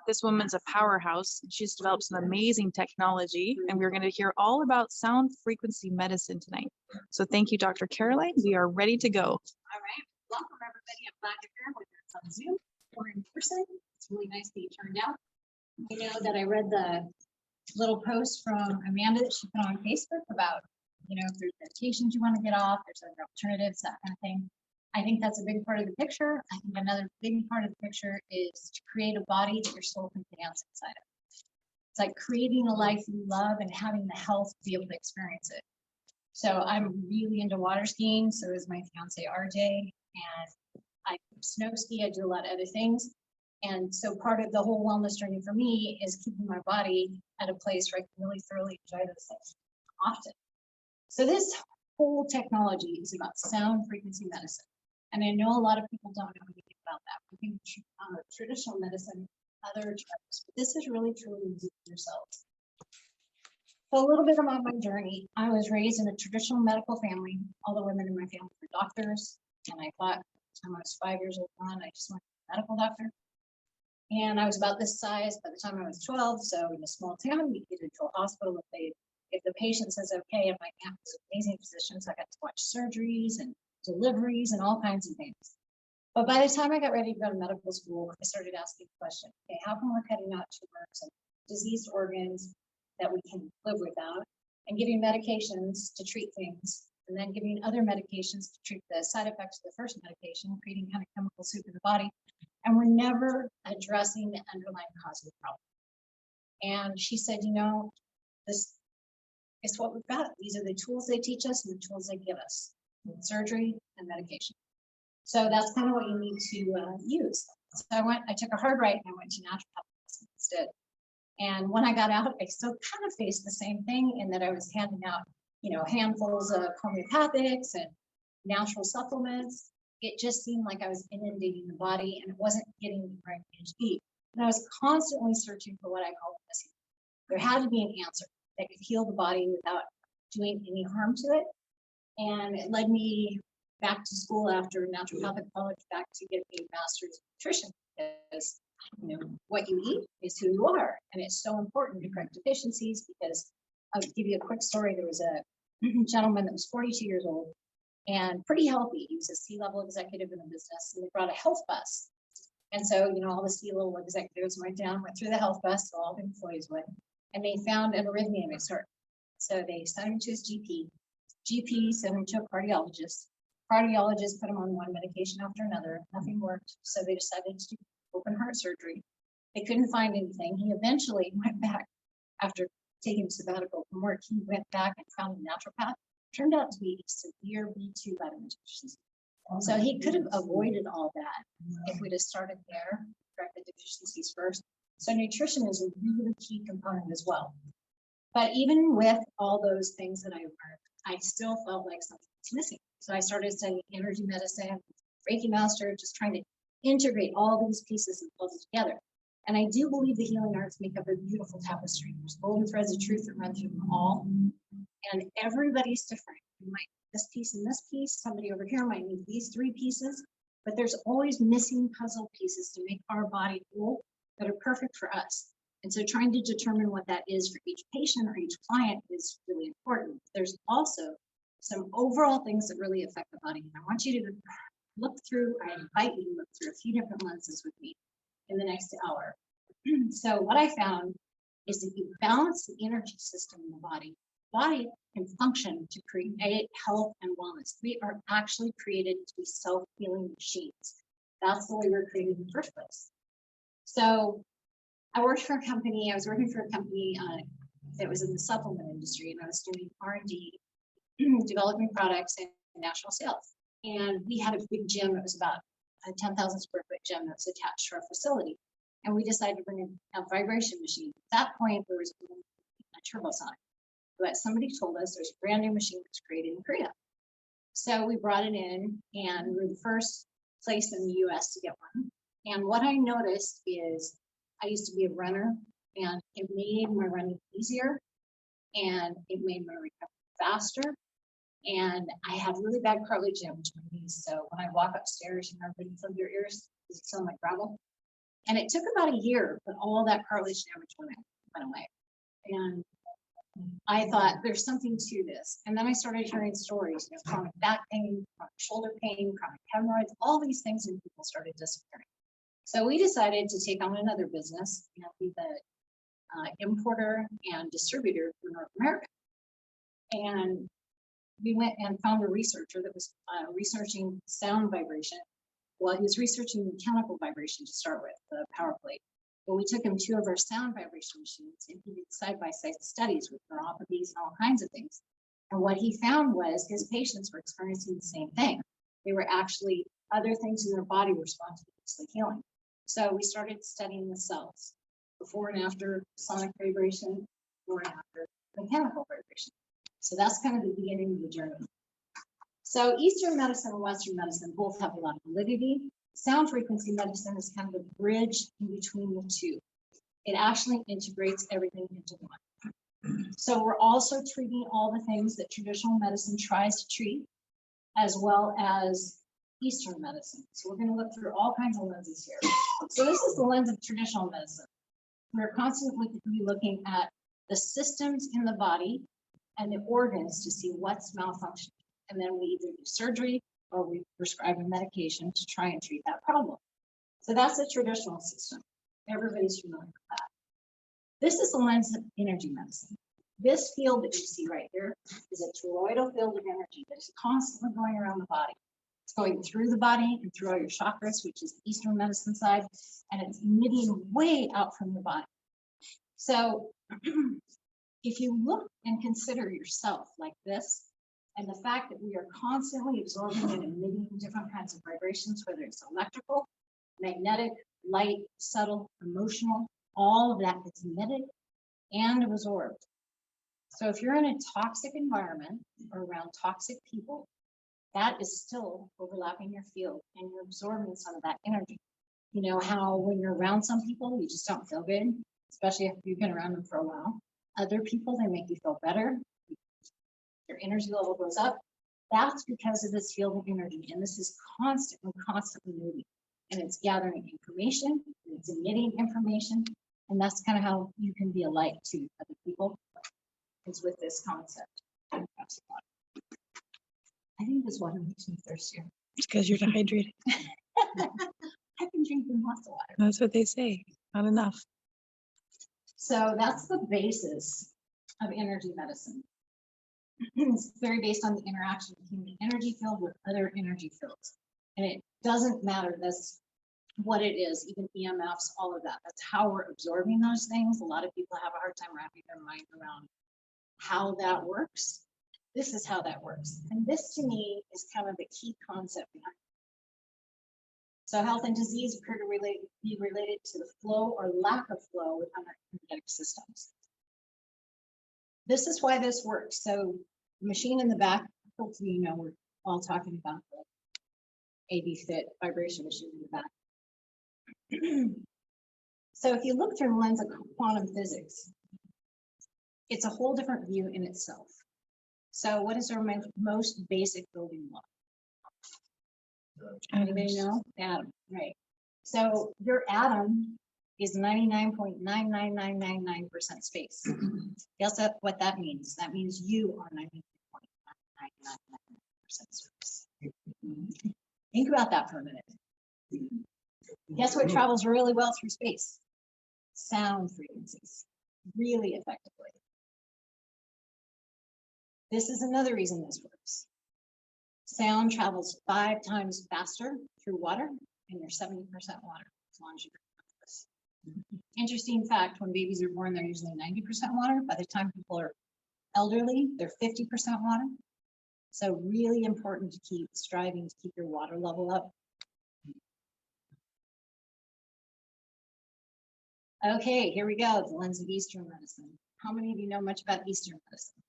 This woman's a powerhouse. She's developed some amazing technology, and we're going to hear all about sound frequency medicine tonight. So thank you, Dr. Caroline. We are ready to go. All right. Welcome, everybody. I'm glad you're here, whether it's on Zoom or in person. It's really nice that you turned out. I know that I read the little post from Amanda that she put on Facebook about, if there's medications you want to get off, there's other alternatives, that kind of thing. I think that's a big part of the picture. I think another big part of the picture is to create a body that your soul can dance inside of. It's like creating a life you love and having the health to be able to experience it. So I'm really into water skiing. So is my fiance RJ, and I snow ski. I do a lot of other things. And so part of the whole wellness journey for me is keeping my body at a place where I can really thoroughly enjoy those things often. So this whole technology is about sound frequency medicine. And I know a lot of people don't know anything about that. We think traditional medicine, other terms, but this is really truly using yourselves. So a little bit about my journey. I was raised in a traditional medical family. All the women in my family were doctors. And I thought, by the time I was 5 years old, I just wanted to be a medical doctor. And I was about this size by the time I was 12. So in a small town, you get into a hospital if the patient says okay, and my aunt was an amazing physician, so I got to watch surgeries and deliveries and all kinds of things. But by the time I got ready to go to medical school, I started asking the question, okay, how come we're cutting out tumors and diseased organs that we can live without, and giving medications to treat things, and then giving other medications to treat the side effects of the first medication, creating kind of chemical soup in the body, and we're never addressing the underlying cause of the problem. And she said, this is what we've got. These are the tools they teach us and the tools they give us. Surgery and medication. So that's kind of what you need to use. So I took a hard right and I went to naturopathy instead. And when I got out, I still kind of faced the same thing in that I was handing out, handfuls of homeopathics and natural supplements. It just seemed like I was inundating the body and it wasn't getting the right PhD. And I was constantly searching for what I call missing. There had to be an answer that could heal the body without doing any harm to it. And it led me back to school after naturopathic college, back to get a master's in nutrition, because what you eat is who you are. And it's so important to correct deficiencies, because I'll give you a quick story. There was a gentleman that was 42 years old and pretty healthy. He was a C-level executive in a business, and they brought a health bus. And so, all the C-level executives went through the health bus, so all the employees went, and they found an arrhythmia in his heart. So they sent him to his GP. GP sent him to a cardiologist. Cardiologist put him on one medication after another. Nothing worked. So they decided to do open heart surgery. They couldn't find anything. He eventually went back after taking a sabbatical from work. He went back and found a naturopath. Turned out to be a severe B2 vitamin deficiency. So he could have avoided all that if we'd have started there, correct the deficiencies first. So nutrition is a really key component as well. But even with all those things that I learned, I still felt like something was missing. So I started studying energy medicine, Reiki Master, just trying to integrate all these pieces and puzzle together. And I do believe the healing arts make up a beautiful tapestry. There's golden threads of truth that run through them all. And everybody's different. You might need this piece and this piece. Somebody over here might need these three pieces. But there's always missing puzzle pieces to make our body whole that are perfect for us. And so trying to determine what that is for each patient or each client is really important. There's also some overall things that really affect the body. And I want you to look through, I invite you to look through a few different lenses with me in the next hour. So what I found is that you balance the energy system in the body can function to create health and wellness. We are actually created to be self-healing machines. That's the way we're created in the first place. So I was working for a company that was in the supplement industry, and I was doing R&D, developing products and national sales. And we had a big gym. It was about a 10,000 square foot gym that was attached to our facility. And we decided to bring in a vibration machine. At that point, there was a turbosonic. But somebody told us there's a brand new machine that's created in Korea. So we brought it in, and we were the first place in the US to get one. And what I noticed is I used to be a runner, and it made my running easier, and it made my recovery faster. And I had really bad cartilage damage in my knees. So when I walk upstairs, everybody fills their ears because it sounds like gravel. And it took about a year, but all that cartilage damage went away. And I thought there's something to this. And then I started hearing stories, chronic back pain, chronic shoulder pain, chronic hemorrhoids, all these things in people started disappearing. So we decided to take on another business and be the importer and distributor for North America. And we went and found a researcher that was researching sound vibration. Well, he was researching mechanical vibration to start with, the power plate. But we took him 2 of our sound vibration machines and he did side-by-side studies with neuropathies and all kinds of things. And what he found was his patients were experiencing the same thing. They were actually, other things in their body were spontaneously healing. So we started studying the cells, before and after sonic vibration, before and after mechanical vibration. So that's kind of the beginning of the journey. So Eastern medicine and Western medicine both have a lot of validity. Sound frequency medicine is kind of a bridge in between the two. It actually integrates everything into one. So we're also treating all the things that traditional medicine tries to treat, as well as Eastern medicine. So we're going to look through all kinds of lenses here. So this is the lens of traditional medicine. We're constantly looking at the systems in the body and the organs to see what's malfunctioning. And then we either do surgery or we prescribe a medication to try and treat that problem. So that's a traditional system. Everybody's familiar with that. This is the lens of energy medicine. This field that you see right here is a toroidal field of energy that is constantly going around the body. It's going through the body and through all your chakras, which is the Eastern medicine side, and it's emitting way out from the body. So if you look and consider yourself like this, and the fact that we are constantly absorbing and emitting different kinds of vibrations, whether it's electrical, magnetic, light, subtle, emotional, all of that gets emitted and absorbed. So if you're in a toxic environment or around toxic people, that is still overlapping your field and you're absorbing some of that energy. You know how when you're around some people, you just don't feel good, especially if you've been around them for a while. Other people, they make you feel better. Your energy level goes up. That's because of this field of energy. And this is constantly moving. And it's gathering information, and it's emitting information. And that's kind of how you can be a light to other people, is with this concept. I think this water makes me thirstier. It's because you're dehydrated. I've been drinking lots of water. That's what they say. Not enough. So that's the basis of energy medicine. It's very based on the interaction between the energy field with other energy fields. And it doesn't matter that's what it is, even EMFs, all of that. That's how we're absorbing those things. A lot of people have a hard time wrapping their mind around how that works. This is how that works. And this to me is kind of the key concept behind it. So health and disease appear to be related to the flow or lack of flow within our lymphatic systems. This is why this works. So the machine in the back, hopefully you know we're all talking about the AB Fit vibration machine in the back. So if you look through the lens of quantum physics, it's a whole different view in itself. So what is our most basic building block? Anybody know? Atom, right. So your atom is 99.99999% space. Guess what that means? That means you are 99.999% space. Think about that for a minute. Guess what travels really well through space? Sound frequencies, really effectively. This is another reason this works. Sound travels 5 times faster through water, and you're 70% water as long as you drink this. Interesting fact, when babies are born, they're usually 90% water. By the time people are elderly, they're 50% water. So really important to keep striving to keep your water level up. Okay, here we go, the lens of Eastern medicine. How many of you know much about Eastern medicine?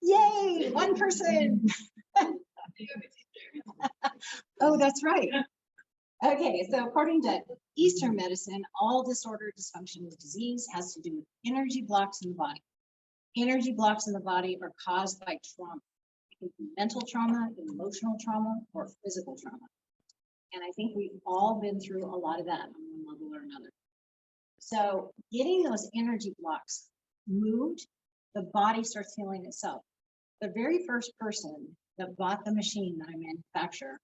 Yay, one person. Oh, that's right. Okay, so according to Eastern medicine, all disorder, dysfunction, and disease has to do with energy blocks in the body. Energy blocks in the body are caused by trauma. It can be mental trauma, emotional trauma, or physical trauma. And I think we've all been through a lot of that on one level or another. So getting those energy blocks moved, the body starts healing itself. The very first person that bought the machine that I manufacture,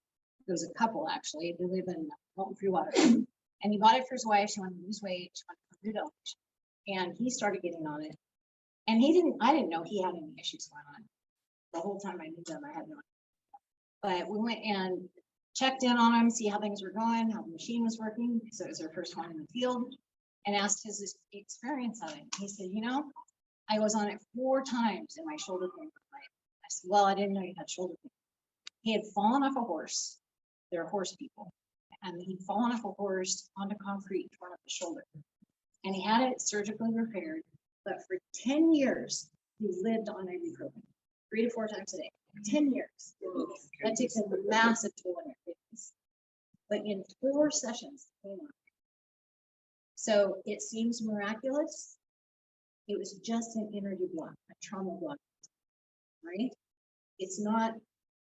there was a couple actually, they live in Molten Free Water. And he bought it for his wife, she wanted to lose weight, she wanted to do elevation. And he started getting on it. And I didn't know he had any issues going on. The whole time I knew them, I had no idea. But we went and checked in on him, see how things were going, how the machine was working. So it was our first one in the field, and asked his experience on it. He said, you know, I was on it 4 times and my shoulder pain was right. I said, well, I didn't know you had shoulder pain. He had fallen off a horse. They're horse people. And he'd fallen off a horse onto concrete in front of the shoulder. And he had it surgically repaired. But for 10 years, he lived on ibuprofen, 3 to 4 times a day. 10 years. That takes a massive toll on your fitness. But in 4 sessions, so it seems miraculous. It was just an energy block, a trauma block, right? It's not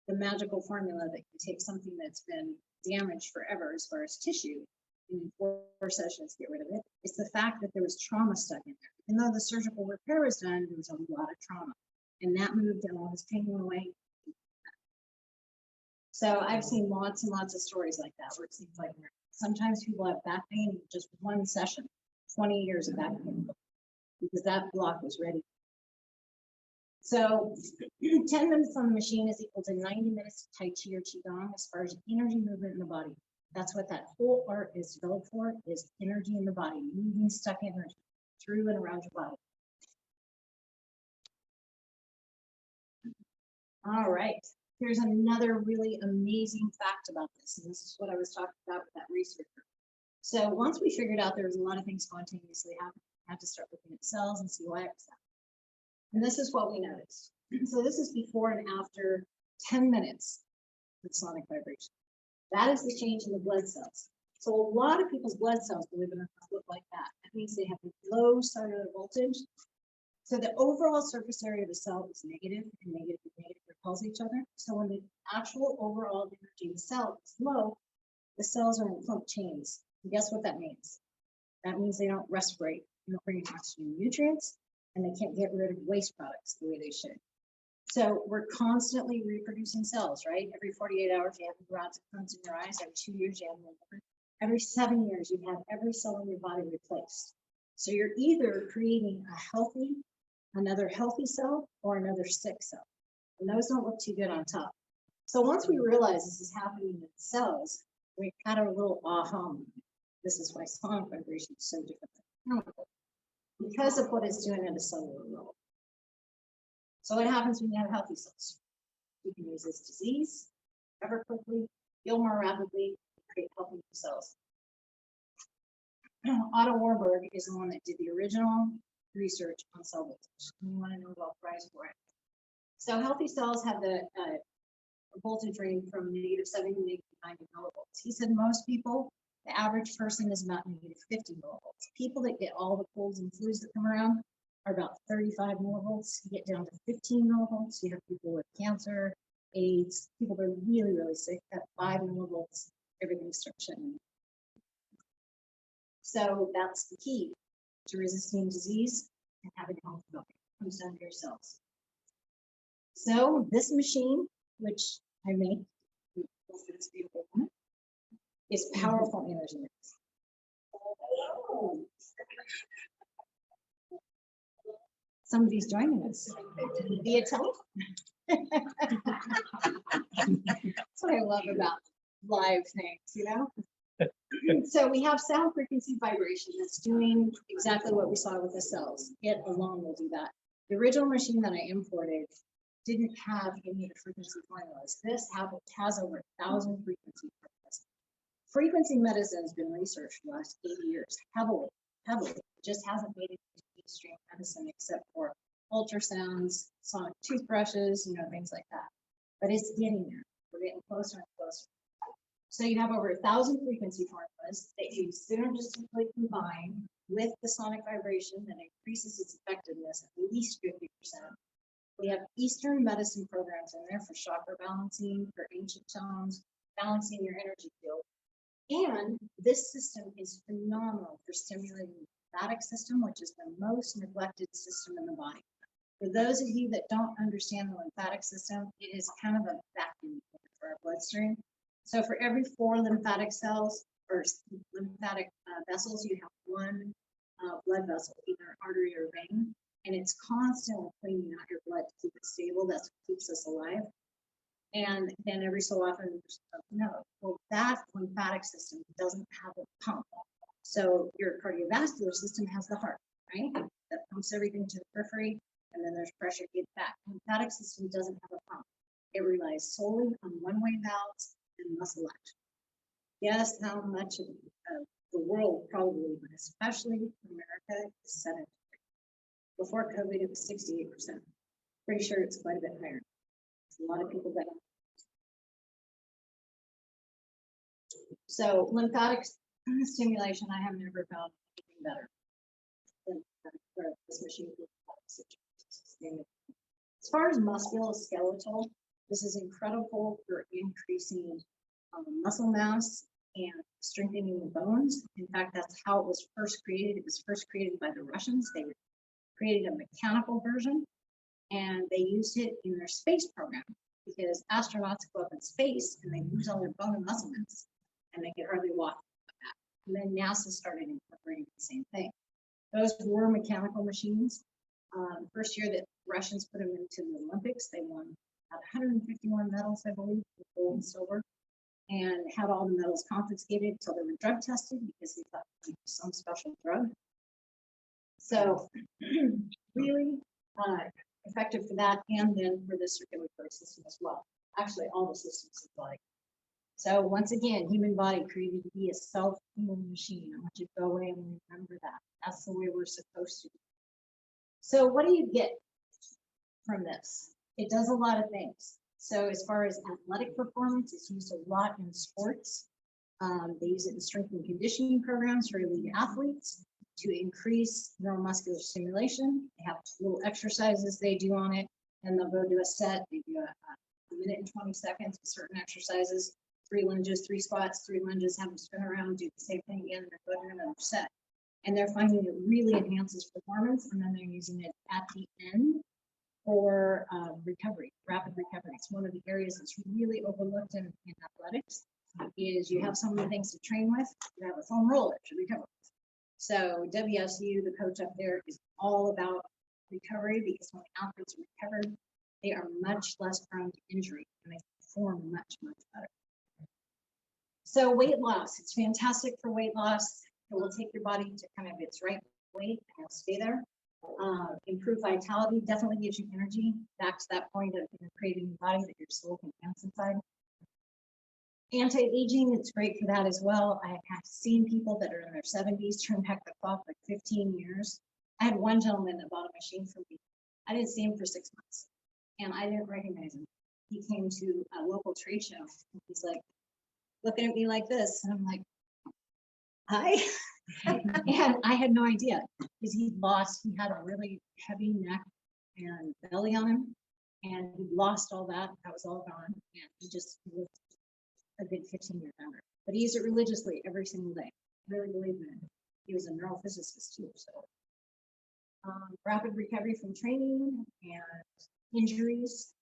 the magical formula that can take something that's been damaged forever as far as tissue and in 4 sessions get rid of it. It's the fact that there was trauma stuck in there. Even though the surgical repair was done, there was a lot of trauma, and that moved and all his pain went away. So I've seen lots and lots of stories like that where it seems like sometimes people have back pain in just 1 session, 20 years of back pain, because that block was ready. So 10 minutes on the machine is equal to 90 minutes of Tai Chi or Qigong as far as energy movement in the body. That's what that whole art is developed for, is energy in the body, moving stuck energy through and around your body. All right, here's another really amazing fact about this, and this is what I was talking about with that researcher. So once we figured out there was a lot of things spontaneously happening, we had to start looking at cells and see why it was happening. And this is what we noticed. So this is before and after 10 minutes with sonic vibration. That is the change in the blood cells. So a lot of people's blood cells, believe it or not, look like that. That means they have a low cellular voltage. So the overall surface area of the cell is negative, and negative repels each other. So when the actual overall energy of the cell is low, the cells are in clump chains. And guess what that means? That means they don't respirate, they don't bring in oxygen and nutrients, and they can't get rid of waste products the way they should. So we're constantly reproducing cells, right? Every 48 hours, you have rods and cones in your eyes. Every 2 years, you have one. Every 7 years, you have every cell in your body replaced. So you're either creating another healthy cell or another sick cell. And those don't look too good on top. So once we realize this is happening in cells, we had a little aha moment. This is why sonic vibration is so different than chemical, because of what it's doing at a cellular level. So what happens when you have healthy cells? You can resist disease, recover quickly, heal more rapidly, create healthy cells. Otto Warburg is the one that did the original research on cell voltage. You want to know about price for it. So healthy cells have the voltage range from -70 to -90 millivolts. He said most people, the average person is about -50 millivolts. People that get all the colds and flus that come around are about 35 millivolts. You get down to 15 millivolts. You have people with cancer, AIDS, people that are really, really sick at 5 millivolts, everything starts shutting. So that's the key to resisting disease and having a healthy body. It comes down to your cells. So this machine, which I make, this beautiful one, is powerful energy mix. Somebody's joining us via telephone. That's what I love about live things, you know? So we have sound frequency vibration that's doing exactly what we saw with the cells. It alone will do that. The original machine that I imported didn't have any of the frequency formulas. This has over 1,000 frequency formulas. Frequency medicine has been researched for the last 80 years, heavily. It just hasn't made it into mainstream medicine except for ultrasounds, sonic toothbrushes, you know, things like that. But it's getting there. We're getting closer and closer. So you have over 1,000 frequency formulas that you synergistically combine with the sonic vibration that increases its effectiveness at least 50%. We have Eastern medicine programs in there for chakra balancing, for ancient tones, balancing your energy field. And this system is phenomenal for stimulating the lymphatic system, which is the most neglected system in the body. For those of you that don't understand the lymphatic system, it is kind of a vacuum for our bloodstream. So for every 4 lymphatic cells or lymphatic vessels, you have 1 blood vessel, either an artery or vein, and it's constantly cleaning out your blood to keep it stable. That's what keeps us alive. And then every so often, no, well, that lymphatic system doesn't have a pump. So your cardiovascular system has the heart, right? That pumps everything to the periphery, and then there's pressure to get back. The lymphatic system doesn't have a pump. It relies solely on one-way valves and muscle action. Guess how much of the world probably, but especially America, is sedentary. Before COVID, it was 68%. Pretty sure it's quite a bit higher. A lot of people that. So lymphatic stimulation, I have never found anything better than this machine. As far as musculoskeletal, this is incredible for increasing muscle mass and strengthening the bones. In fact, that's how it was first created. It was first created by the Russians. They created a mechanical version, and they used it in their space program because astronauts go up in space and they lose all their bone and muscle mass, and they can hardly walk. And then NASA started incorporating the same thing. Those were mechanical machines. First year that Russians put them into the Olympics, they won about 151 medals, I believe, gold and silver, and had all the medals confiscated until they were drug tested because they thought it was some special drug. So really effective for that, and then for the circulatory system as well. Actually, all the systems of the body. So once again, human body created to be a self-healing machine. I want you to go away and remember that. That's the way we're supposed to. So what do you get from this? It does a lot of things. So as far as athletic performance, it's used a lot in sports. They use it in strength and conditioning programs for elite athletes to increase neuromuscular stimulation. They have little exercises they do on it, and they'll go do a set. They do a minute and 20 seconds with certain exercises, 3 lunges, 3 squats, 3 lunges, have them spin around, do the same thing again, and then go to another set. And they're finding it really enhances performance, and then they're using it at the end for recovery, rapid recovery. It's one of the areas that's really overlooked in athletics, is you have so many things to train with, you have a foam roller to recover with. So WSU, the coach up there, is all about recovery, because when athletes are recovered, they are much less prone to injury and they perform much, much better. So weight loss, it's fantastic for weight loss. It will take your body to kind of its right weight and it'll stay there. Improve vitality, definitely gives you energy. Back to that point of creating a body that your soul can dance inside. Anti-aging, it's great for that as well. I have seen people that are in their 70s turn back the clock like 15 years. I had one gentleman that bought a machine from me. I didn't see him for 6 months and I didn't recognize him. He came to a local trade show. And he's like looking at me like this. And I'm like, hi. And I had no idea because he had a really heavy neck and belly on him. And he lost all that. That was all gone. And he just lived a good 15-year memory. But he used it religiously every single day. I really believe in it. He was a neurophysicist too. So rapid recovery from training and injuries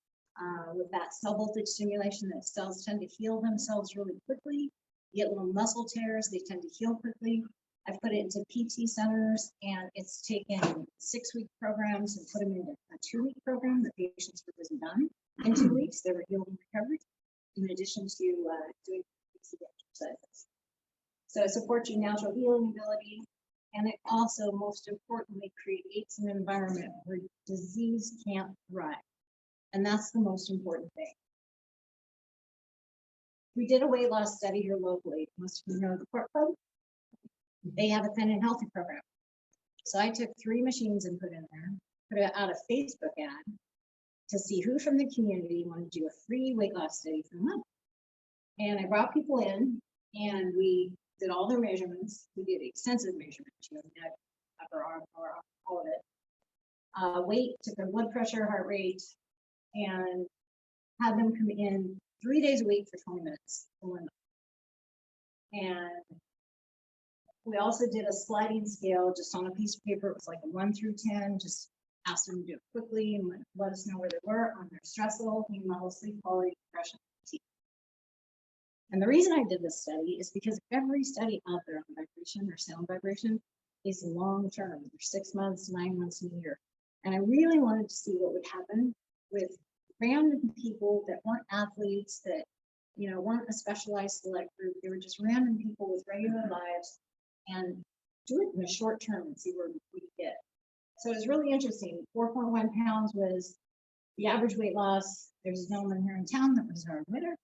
with that cell voltage stimulation, that cells tend to heal themselves really quickly. You get little muscle tears, they tend to heal quickly. I've put it into PT centers, and it's taken 6-week programs and put them into a 2-week program. The patients were just done in 2 weeks. They were healed and recovered, in addition to doing PT exercises. So it supports your natural healing ability, and it also, most importantly, creates an environment where disease can't thrive. And that's the most important thing. We did a weight loss study here locally. Most of you know the Court Club. They have a thin and healthy program. So I took 3 machines and put in there, put out a Facebook ad to see who from the community wanted to do a free weight loss study for a month. And I brought people in and we did all their measurements. We did extensive measurements, neck, upper arm, all of it. Weight, took their blood pressure, heart rate, and had them come in 3 days a week for 20 minutes. And we also did a sliding scale just on a piece of paper. It was like a 1 through 10, just asked them to do it quickly and let us know where they were on their stress level, pain level, sleep quality, depression, fatigue. And the reason I did this study is because every study out there on vibration or sound vibration is long-term. They're 6 months, 9 months, and a year. And I really wanted to see what would happen with random people that weren't athletes, that, you know, weren't a specialized select group. They were just random people with regular lives, and do it in the short term and see where we get. So it was really interesting. 4.1 pounds was the average weight loss. There's a gentleman here in town that was our winner.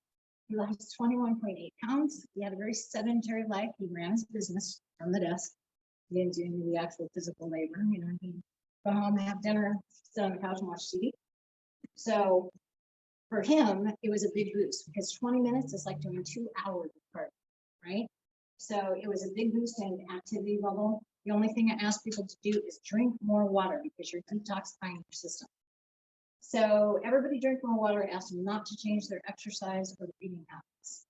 He lost 21.8 pounds. He had a very sedentary life. He ran his business from the desk. He didn't do any of the actual physical labor. You know, he'd go home, have dinner, sit on the couch and watch TV. So for him, it was a big boost because 20 minutes is like doing 2 hours of cardio, right? So it was a big boost in activity level. The only thing I ask people to do is drink more water because you're detoxifying your system. So everybody drink more water. I asked them not to change their exercise or eating habits.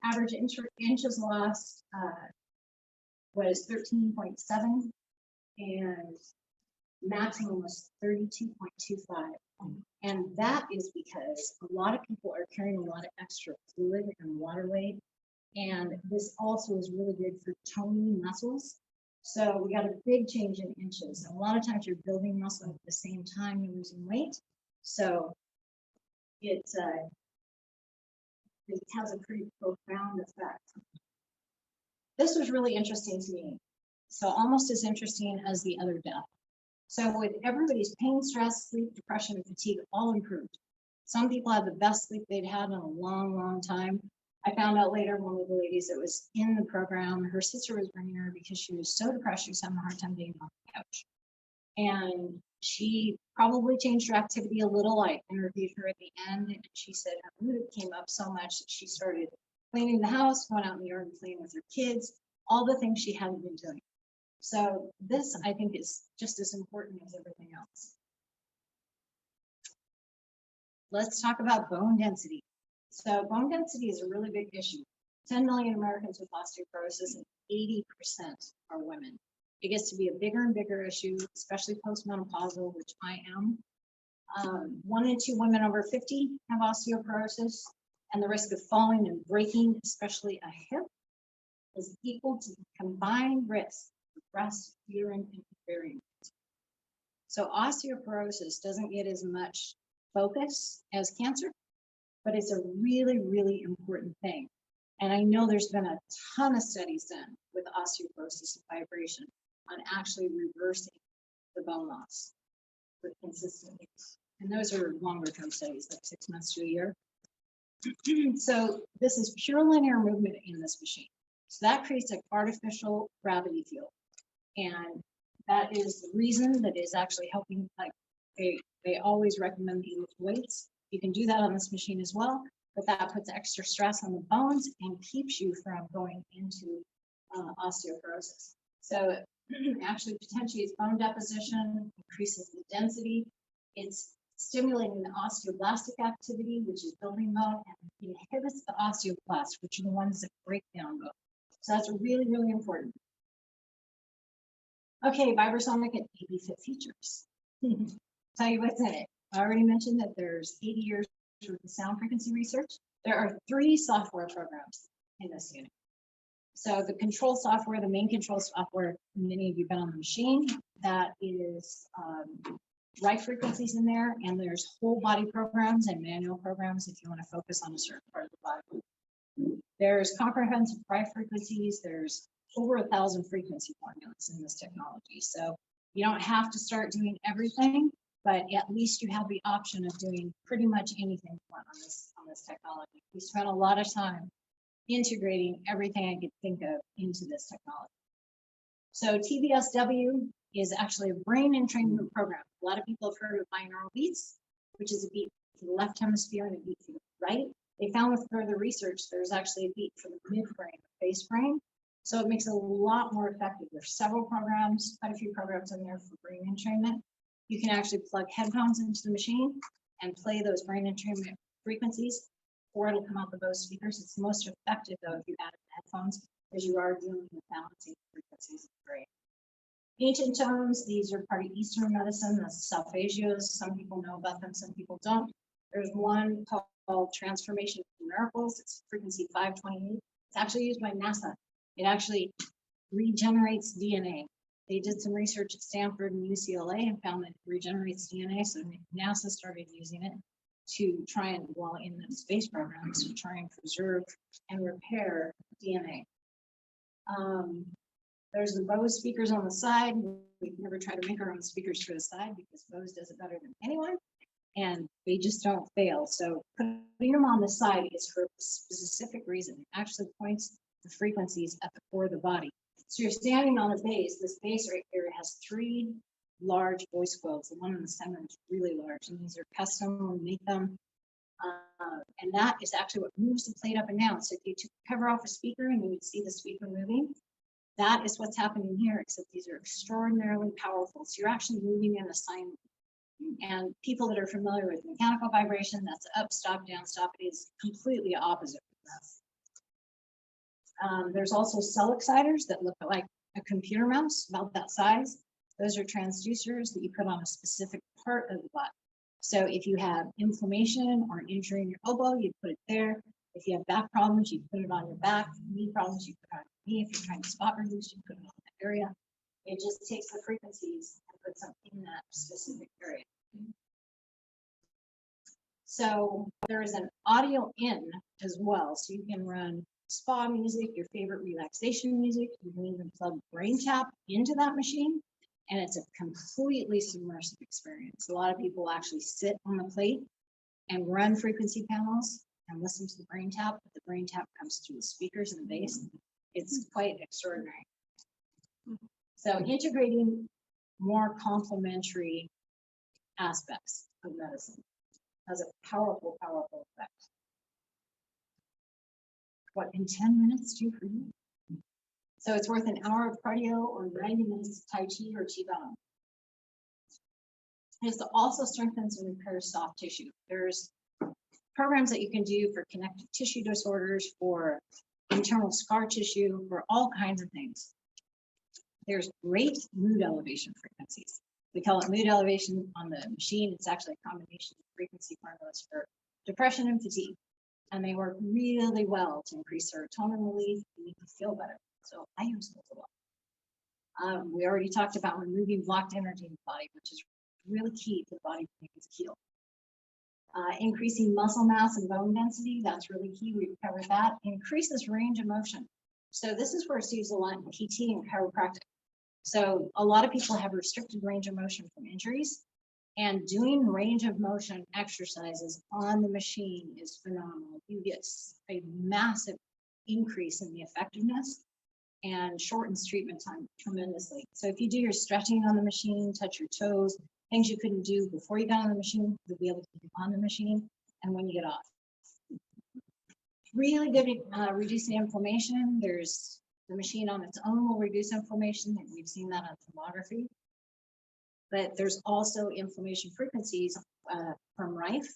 Average inches lost was 13.7 and maximum was 32.25. And that is because a lot of people are carrying a lot of extra fluid and water weight. And this also is really good for toning muscles. So we got a big change in inches. And a lot of times you're building muscle at the same time you're losing weight. So it has a pretty profound effect. This was really interesting to me. So almost as interesting as the other death. So with everybody's pain, stress, sleep, depression, and fatigue all improved. Some people had the best sleep they'd had in a long, long time. I found out later, one of the ladies that was in the program, her sister was bringing her because she was so depressed, she was having a hard time getting off the couch. And she probably changed her activity a little. I interviewed her at the end, and she said her mood came up so much that she started cleaning the house, going out in the yard and playing with her kids, all the things she hadn't been doing. So this, I think, is just as important as everything else. Let's talk about bone density. So bone density is a really big issue. 10 million Americans with osteoporosis and 80% are women. It gets to be a bigger and bigger issue, especially postmenopausal, which I am. 1 in 2 women over 50 have osteoporosis, and the risk of falling and breaking, especially a hip, is equal to the combined risk of breast, uterine, and ovarian cancer. So osteoporosis doesn't get as much focus as cancer, but it's a really, really important thing. And I know there's been a ton of studies done with osteoporosis and vibration on actually reversing the bone loss with consistent use. And those are longer term studies, like 6 months to a year. So this is pure linear movement in this machine. So that creates an artificial gravity field. And that is the reason that is actually helping, like they always recommend you lift weights. You can do that on this machine as well, but that puts extra stress on the bones and keeps you from going into osteoporosis. So it actually potentiates bone deposition, increases the density. It's stimulating the osteoblastic activity, which is building bone, and it inhibits the osteoclasts, which are the ones that break down bone. So that's really, really important. Okay, vibrosonic and AV-fit features. Tell you what's in it. I already mentioned that there's 80 years worth of sound frequency research. There are 3 software programs in this unit. So the control software, the main control software, many of you have been on the machine, that is right frequencies in there, and there's whole body programs and manual programs if you want to focus on a certain part of the body. There's comprehensive right frequencies. There's over 1,000 frequency formulas in this technology. So you don't have to start doing everything, but at least you have the option of doing pretty much anything you want on this technology. We spent a lot of time integrating everything I could think of into this technology. So TVSW is actually a brain entrainment program. A lot of people have heard of binaural beats, which is a beat for the left hemisphere and a beat for the right. They found with further research, there's actually a beat for the midbrain, the base brain. So it makes it a lot more effective. There's several programs, quite a few programs in there for brain entrainment. You can actually plug headphones into the machine and play those brain entrainment frequencies. or it'll come out the Bose speakers. It's most effective though if you add headphones, because you are dealing with balancing frequencies of the brain. Ancient tones, these are part of Eastern medicine, that's solfeggios. Some people know about them, some people don't. There's one called Transformation of Miracles. It's frequency 528. It's actually used by NASA. It actually regenerates DNA. They did some research at Stanford and UCLA and found that it regenerates DNA. So NASA started using it to try and, well, in the space programs, to try and preserve and repair DNA. There's the Bose speakers on the side. We've never tried to make our own speakers for the side because Bose does it better than anyone, and they just don't fail. So putting them on the side is for a specific reason. It actually points the frequencies at the core of the body. So you're standing on a base. This base right here has 3 large voice coils. The one in the center is really large, and these are custom. We make them. And that is actually what moves the plate up and down. So if you took the cover off a speaker and you would see the speaker moving, that is what's happening here, except these are extraordinarily powerful. So you're actually moving in a sine wave. And people that are familiar with mechanical vibration, that's up, stop, down, stop, it is completely opposite of that. There's also cell exciters that look like a computer mouse, about that size. Those are transducers that you put on a specific part of the body. So if you have inflammation or injury in your elbow, you put it there. If you have back problems, you put it on your back. Knee problems, you put it on your knee. If you're trying to spot reduce, you put it on that area. It just takes the frequencies and puts them in that specific area. So there is an audio in as well. So you can run spa music, your favorite relaxation music. You can even plug brain tap into that machine. And it's a completely submersive experience. A lot of people actually sit on the plate and run frequency panels and listen to the brain tap, but the brain tap comes through the speakers and the bass. It's quite extraordinary. So integrating more complementary aspects of medicine has a powerful, powerful effect. What can 10 minutes do for you? So it's worth an hour of cardio or 90 minutes of Tai Chi or Qigong. It also strengthens and repairs soft tissue. There's programs that you can do for connective tissue disorders, for internal scar tissue, for all kinds of things. There's great mood elevation frequencies. We call it mood elevation on the machine. It's actually a combination of frequency formulas for depression and fatigue. And they work really well to increase serotonin relief and make you feel better. So I use those a lot. We already talked about removing blocked energy in the body, which is really key for the body to make it heal. Increasing muscle mass and bone density, that's really key. We've covered that. Increases range of motion. So this is where it's used a lot in PT and chiropractic. So a lot of people have restricted range of motion from injuries, and doing range of motion exercises on the machine is phenomenal. You get a massive increase in the effectiveness and shortens treatment time tremendously. So if you do your stretching on the machine, touch your toes, things you couldn't do before you got on the machine, you'll be able to do on the machine and when you get off. Really good at reducing inflammation. There's the machine on its own will reduce inflammation. We've seen that on thermography. But there's also inflammation frequencies from Rife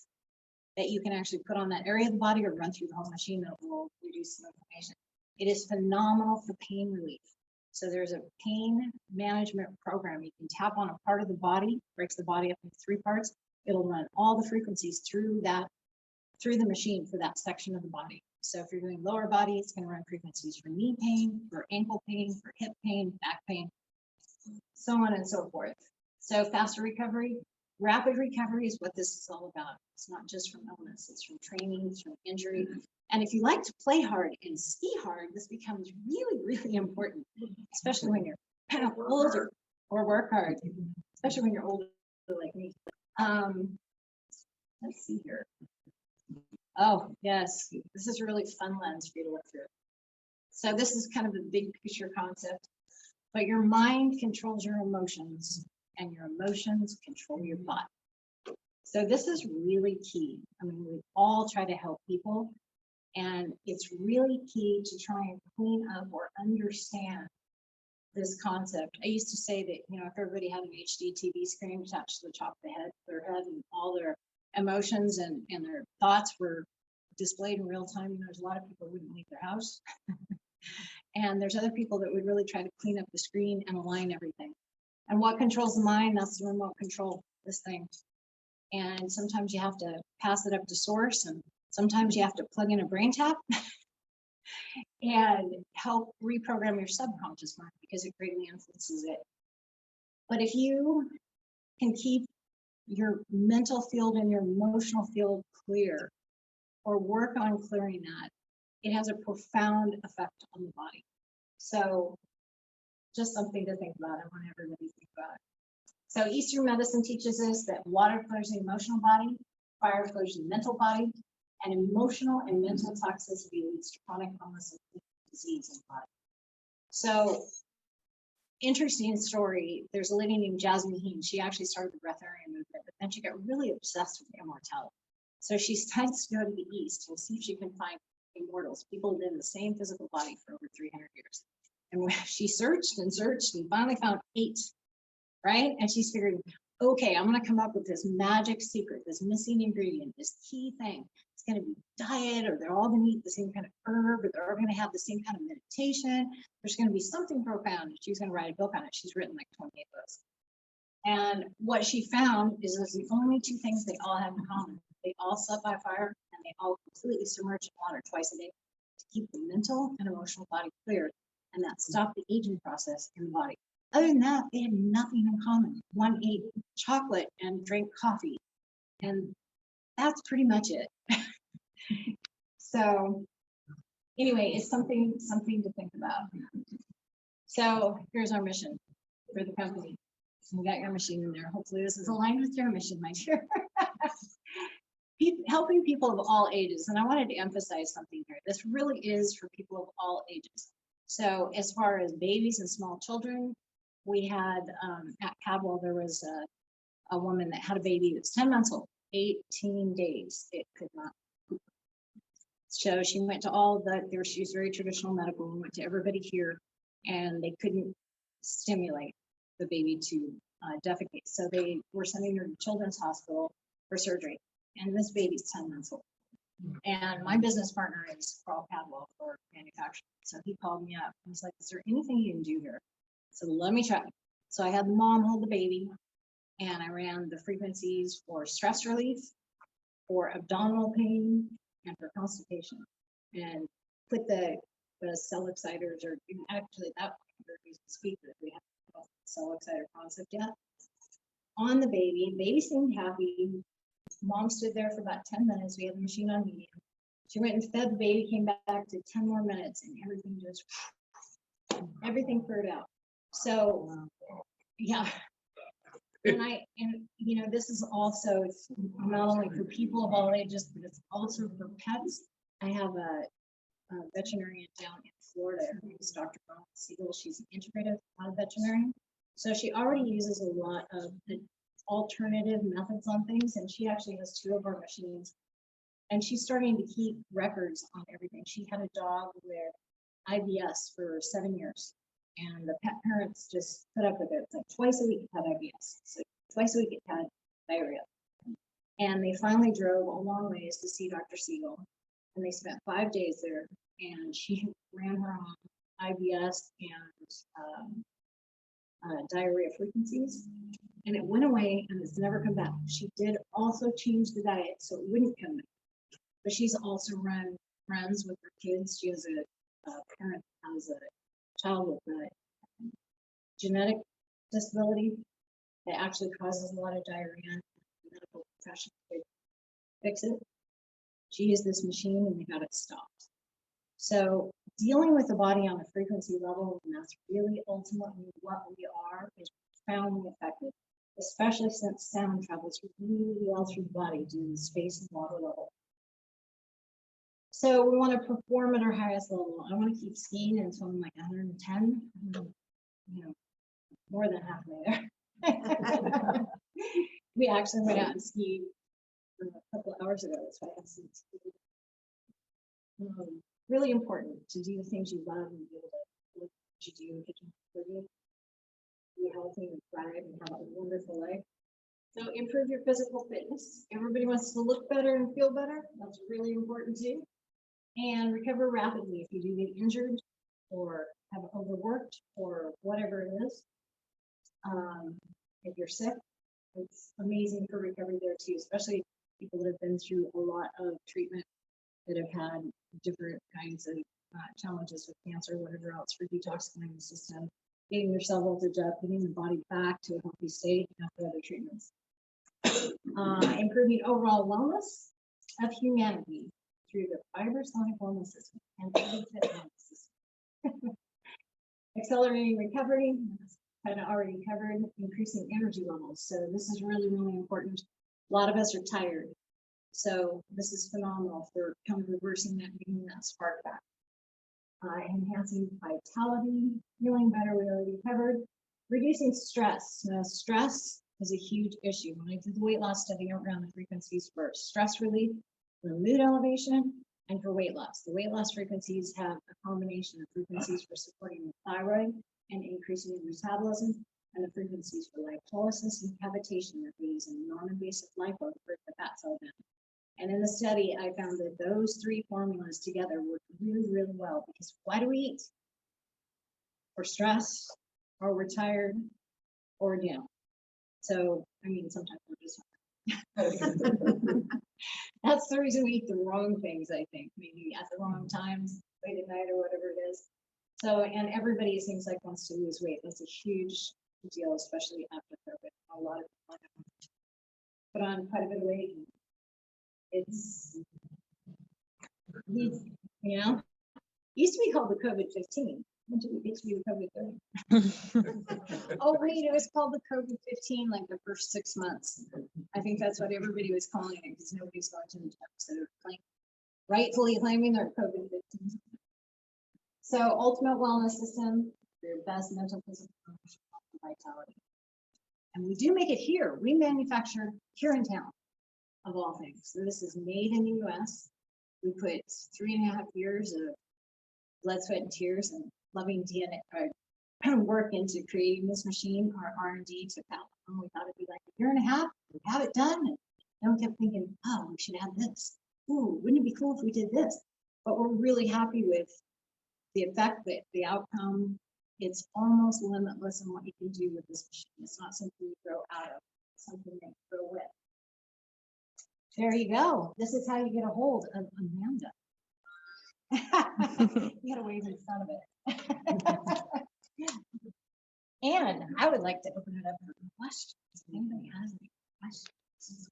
that you can actually put on that area of the body or run through the whole machine that will reduce the inflammation. It is phenomenal for pain relief. So there's a pain management program. You can tap on a part of the body, breaks the body up into 3 parts. It'll run all the frequencies through the machine for that section of the body. So if you're doing lower body, it's going to run frequencies for knee pain, for ankle pain, for hip pain, back pain, so on and so forth. So faster recovery, rapid recovery is what this is all about. It's not just from illness, it's from training, it's from injury. And if you like to play hard and ski hard, this becomes really, really important, especially when you're kind of older, or work hard, especially when you're older like me. Let's see here. Oh, yes, this is a really fun lens for you to look through. So this is kind of the big picture concept, but your mind controls your emotions and your emotions control your body. So this is really key. I mean, we all try to help people, and it's really key to try and clean up or understand this concept. I used to say that, you know, if everybody had an HD TV screen attached to the top of their head and all their emotions and their thoughts were displayed in real time. You know, there's a lot of people who wouldn't leave their house. And there's other people that would really try to clean up the screen and align everything. And what controls the mind? That's the remote control, this thing. And sometimes you have to pass it up to source, and sometimes you have to plug in a brain tap and help reprogram your subconscious mind, because it greatly influences it. But if you can keep your mental field and your emotional field clear, or work on clearing that, it has a profound effect on the body. So just something to think about. I want everybody to think about it. So Eastern medicine teaches us that water clears the emotional body, fire clears the mental body, and emotional and mental toxicity leads to chronic illness and disease in the body. So interesting story. There's a lady named Jasmine Heen. She actually started the breatharian movement, but then she got really obsessed with immortality. So she decides to go to the East and see if she can find immortals, people who live in the same physical body for over 300 years. And she searched and searched and finally found 8, right? And she's figured, okay, I'm going to come up with this magic secret, this missing ingredient, this key thing. It's going to be diet, or they're all going to eat the same kind of herb, or they're all going to have the same kind of meditation. There's going to be something profound. She's going to write a book on it. She's written like 28 books. And what she found is there's the only 2 things they all have in common. They all slept by fire, and they all completely submerged in water twice a day to keep the mental and emotional body cleared, and that stopped the aging process in the body. Other than that, they had nothing in common. One ate chocolate and drank coffee, and that's pretty much it. So anyway, it's something to think about. So here's our mission for the company. So we got your machine in there. Hopefully this is aligned with your mission, my dear. Helping people of all ages. And I wanted to emphasize something here. This really is for people of all ages. So as far as babies and small children, we had at Cadwell, there was a woman that had a baby that was 10 months old, 18 days. It could not poop. So she went to all she was very traditional medical, and went to everybody here, and they couldn't stimulate the baby to defecate. So they were sending her to Children's Hospital for surgery. And this baby's 10 months old. And my business partner is Carl Cadwell for manufacturing. So he called me up. He's like, is there anything you can do here? So let me try. So I had the mom hold the baby, and I ran the frequencies for stress relief, for abdominal pain, and for constipation. And put the cell exciters, or actually that speaker, we haven't cell exciter concept yet, on the baby. Baby seemed happy. Mom stood there for about 10 minutes. We had the machine on medium. She went and fed the baby, came back to 10 more minutes, and everything cleared out. So, yeah. And you know, this is also, it's not only for people of all ages, but it's also for pets. I have a veterinarian down in Florida. Her name is Dr. Siegel. She's an integrative veterinarian. So she already uses a lot of the alternative methods on things, and she actually has 2 of our machines, and she's starting to keep records on everything. She had a dog with IBS for 7 years, and the pet parents just put up with it. It's like twice a week it had IBS, so twice a week it had diarrhea, and they finally drove a long ways to see Dr. Siegel, and they spent 5 days there, and she ran her on IBS and diarrhea frequencies, and it went away, and it's never come back. She did also change the diet so it wouldn't come back, but she's also run friends with her kids. She has a parent that has a child with a genetic disability that actually causes a lot of diarrhea, and the medical profession could fix it. She used this machine, and they got it stopped. So dealing with the body on a frequency level, and that's really ultimately what we are, is profoundly effective, especially since sound travels really well through the body due to the space and water level. So we want to perform at our highest level. I want to keep skiing until I'm like 110, you know, more than halfway there. We actually went out and skied a couple of hours ago. That's why I skied. Really important to do the things you love and be able to do what you do, get you be healthy and thrive and have a wonderful life. So improve your physical fitness. Everybody wants to look better and feel better. That's really important too. And recover rapidly if you do get injured or have overworked or whatever it is. If you're sick, it's amazing for recovery there too, especially people that have been through a lot of treatment that have had different kinds of challenges with cancer, whatever else, for detoxifying the system, getting your cell voltage up, getting the body back to a healthy state after other treatments. Improving overall wellness of humanity through the fibrosonic wellness system and the fit wellness system. Accelerating recovery, kind of already covered, increasing energy levels. So this is really, really important. A lot of us are tired. So this is phenomenal for kind of reversing that, getting that spark back. Enhancing vitality, feeling better, we already covered. Reducing stress. Now, stress is a huge issue. When I did the weight loss study, I ran the frequencies for stress relief, for mood elevation, and for weight loss. The weight loss frequencies have a combination of frequencies for supporting the thyroid and increasing your metabolism, and the frequencies for lipolysis and cavitation that we use in non-invasive lipo to break the fat cell down. And in the study, I found that those three formulas together work really, really well, because why do we eat? We're stressed, or we're tired, or down. So, I mean, sometimes we're just that's the reason we eat the wrong things, I think, maybe at the wrong times, late at night or whatever it is. So, and everybody seems like wants to lose weight. That's a huge deal, especially after COVID. A lot of people put on quite a bit of weight. It's, you know, used to be called the COVID-15. When did it get to be the COVID-30? Oh, wait, it was called the COVID-15 like the first 6 months. I think that's what everybody was calling it, because nobody's going to the gym. So they're rightfully claiming they're COVID-15. So ultimate wellness system for your best mental, physical, emotional vitality. And we do make it here. We manufacture here in town, of all things. So this is made in the US. We put 3.5 years of blood, sweat, and tears and loving DNA work into creating this machine. Our R&D took that long. We thought it'd be like 1.5 years. We have it done. And then we kept thinking, oh, we should have this. Ooh, wouldn't it be cool if we did this? But we're really happy with the effect, that the outcome. It's almost limitless in what you can do with this machine. It's not something you grow out of, it's something that you grow with. There you go. This is how you get a hold of Amanda. You gotta wave in front of it. And I would like to open it up for questions. If anybody has any questions,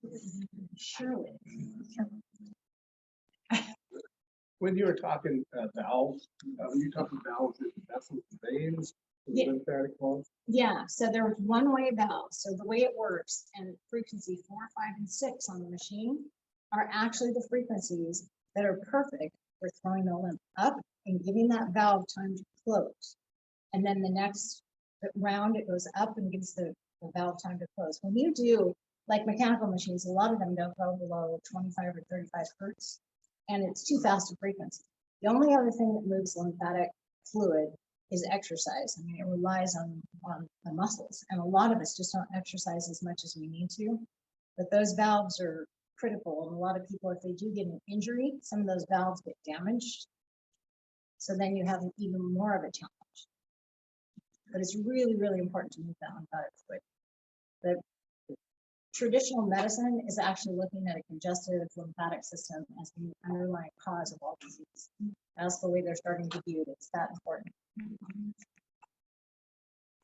surely. When you were talking valves, when you talking valves, vessels, veins, Yeah. lymphatic valves? Yeah, so there's one-way valves. So the way it works, and frequency 4, 5, and 6 on the machine are actually the frequencies that are perfect for throwing the lymph up and giving that valve time to close. And then the next round, it goes up and gives the valve time to close. When you do, like mechanical machines, a lot of them don't go below 25 or 35 hertz, and it's too fast a frequency. The only other thing that moves lymphatic fluid is exercise. I mean, it relies on the muscles, and a lot of us just don't exercise as much as we need to. But those valves are critical, and a lot of people, if they do get an injury, some of those valves get damaged. So then you have even more of a challenge. But it's really, really important to move that lymphatic fluid. The traditional medicine is actually looking at a congestive lymphatic system as the underlying cause of all disease. That's the way they're starting to view it. It's that important.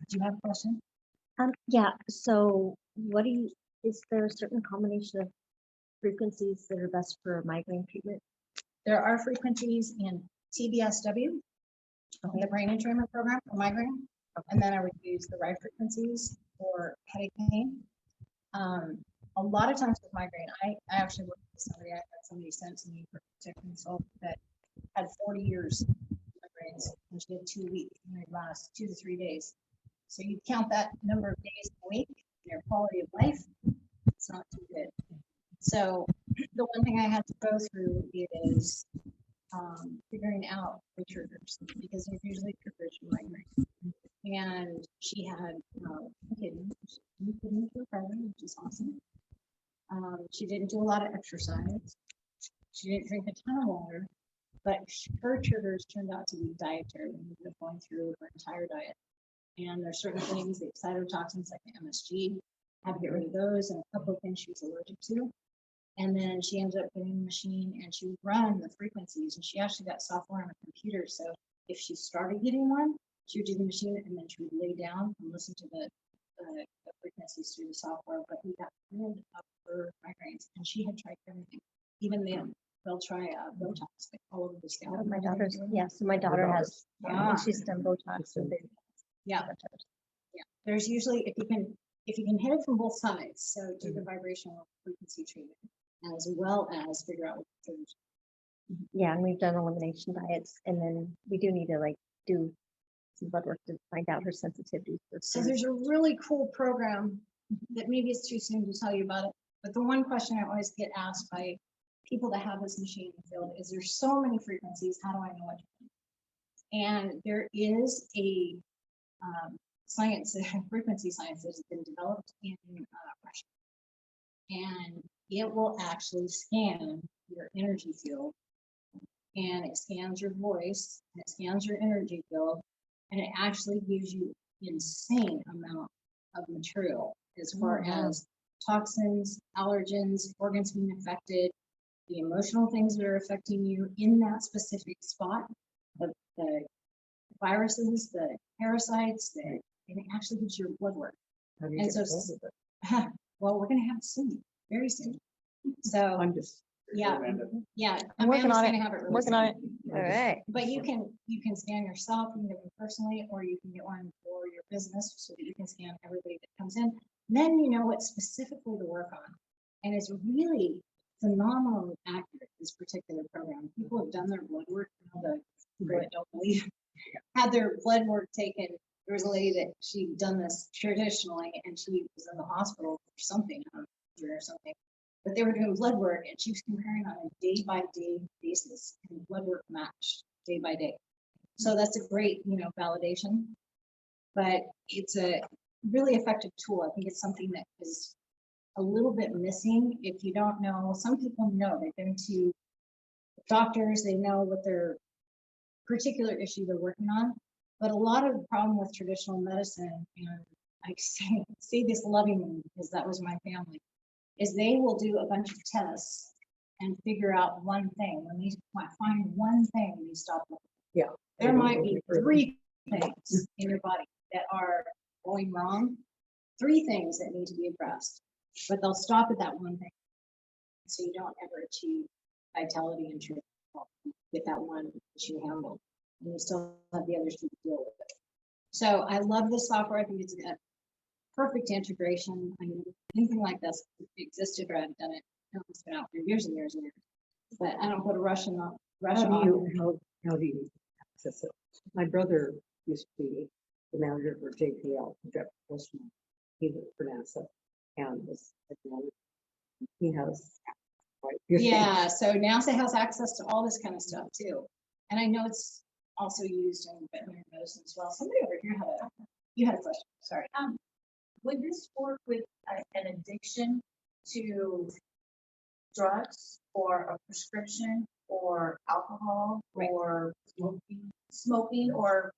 Do you have a question? Yeah, so is there a certain combination of frequencies that are best for migraine treatment? There are frequencies in TBSW, the brain entrainment program for migraine, and then I would use the right frequencies for headache pain. A lot of times with migraine, I actually worked with somebody, I had somebody sent to me to consult that had 40 years of migraines, and she had 2 weeks, and they last 2 to 3 days. So you count that number of days a week, your quality of life, it's not too good. So the one thing I had to go through is figuring out the triggers, because there's usually triggers for migraine. And she had kidney which is awesome. She didn't do a lot of exercise. She didn't drink a ton of water, but her triggers turned out to be dietary. We ended up going through her entire diet. And there's certain things, the excitotoxins like the MSG, had to get rid of those, and a couple of things she was allergic to. And then she ended up getting the machine, and she would run the frequencies, and she actually got software on a computer. So if she started getting one, she would do the machine, and then she would lay down and listen to the frequencies through the software. But we got rid of her migraines, and she had tried everything. Even then, they'll try Botox, like all over the scalp. My daughter's, yeah, so my daughter has, Ah. and she's done Botox and been. Yeah. Yeah, there's usually, if you can hit it from both sides, so do the vibrational frequency treatment as well as figure out what the third. Yeah, and we've done elimination diets, and then we do need to like do some blood work to find out her sensitivity. So there's a really cool program that maybe it's too soon to tell you about it, but the one question I always get asked by people that have this machine in the field is there's so many frequencies, how do I know what to do? And there is a science, frequency science that has been developed in Russia. And it will actually scan your energy field, and it scans your voice, and it scans your energy field, and it actually gives you insane amount of material as far as toxins, allergens, organs being affected, the emotional things that are affecting you in that specific spot, the viruses, the parasites, and it actually gives you your blood work. And so, well, we're going to have it soon, very soon. So, I'm just. yeah, Amanda. yeah. I'm working Amanda's on gonna it. have really Working on it. soon. All right. But you can scan yourself, you can get one personally, or you can get one for your business so that you can scan everybody that comes in. Then you know what specifically to work on. And it's really phenomenally accurate, this particular program. People have done their blood work, you know, the people that don't believe, had their blood work taken. There was a lady that she'd done this traditionally, and she was in the hospital for something, or something. But they were doing blood work, and she was comparing on a day-by-day basis, and blood work matched day by day. So that's a great, validation. But it's a really effective tool. I think it's something that is a little bit missing. If you don't know, some people know, they've been to doctors, they know what their particular issue they're working on. But a lot of the problem with traditional medicine, and I say this lovingly because that was my family, is they will do a bunch of tests and figure out one thing. When they find one thing, they stop looking. Yeah. There might be 3 things in your body that are going wrong, 3 things that need to be addressed, but they'll stop at that one thing. So you don't ever achieve vitality and truth with that one issue handled. And you still have the others to deal with it. So I love this software. I think it's a perfect integration. I mean, anything like this existed or I've done it. It's been out for years and years and years. But I don't put a Russia on. How do you access it? My brother used to be the manager for JPL, he worked for NASA, and was, he has. Right. Yeah, so NASA has access to all this kind of stuff too. And I know it's also used in veterinary medicine as well. Somebody over here had a question. Sorry. Would this work with an addiction to drugs or a prescription or alcohol or smoking or,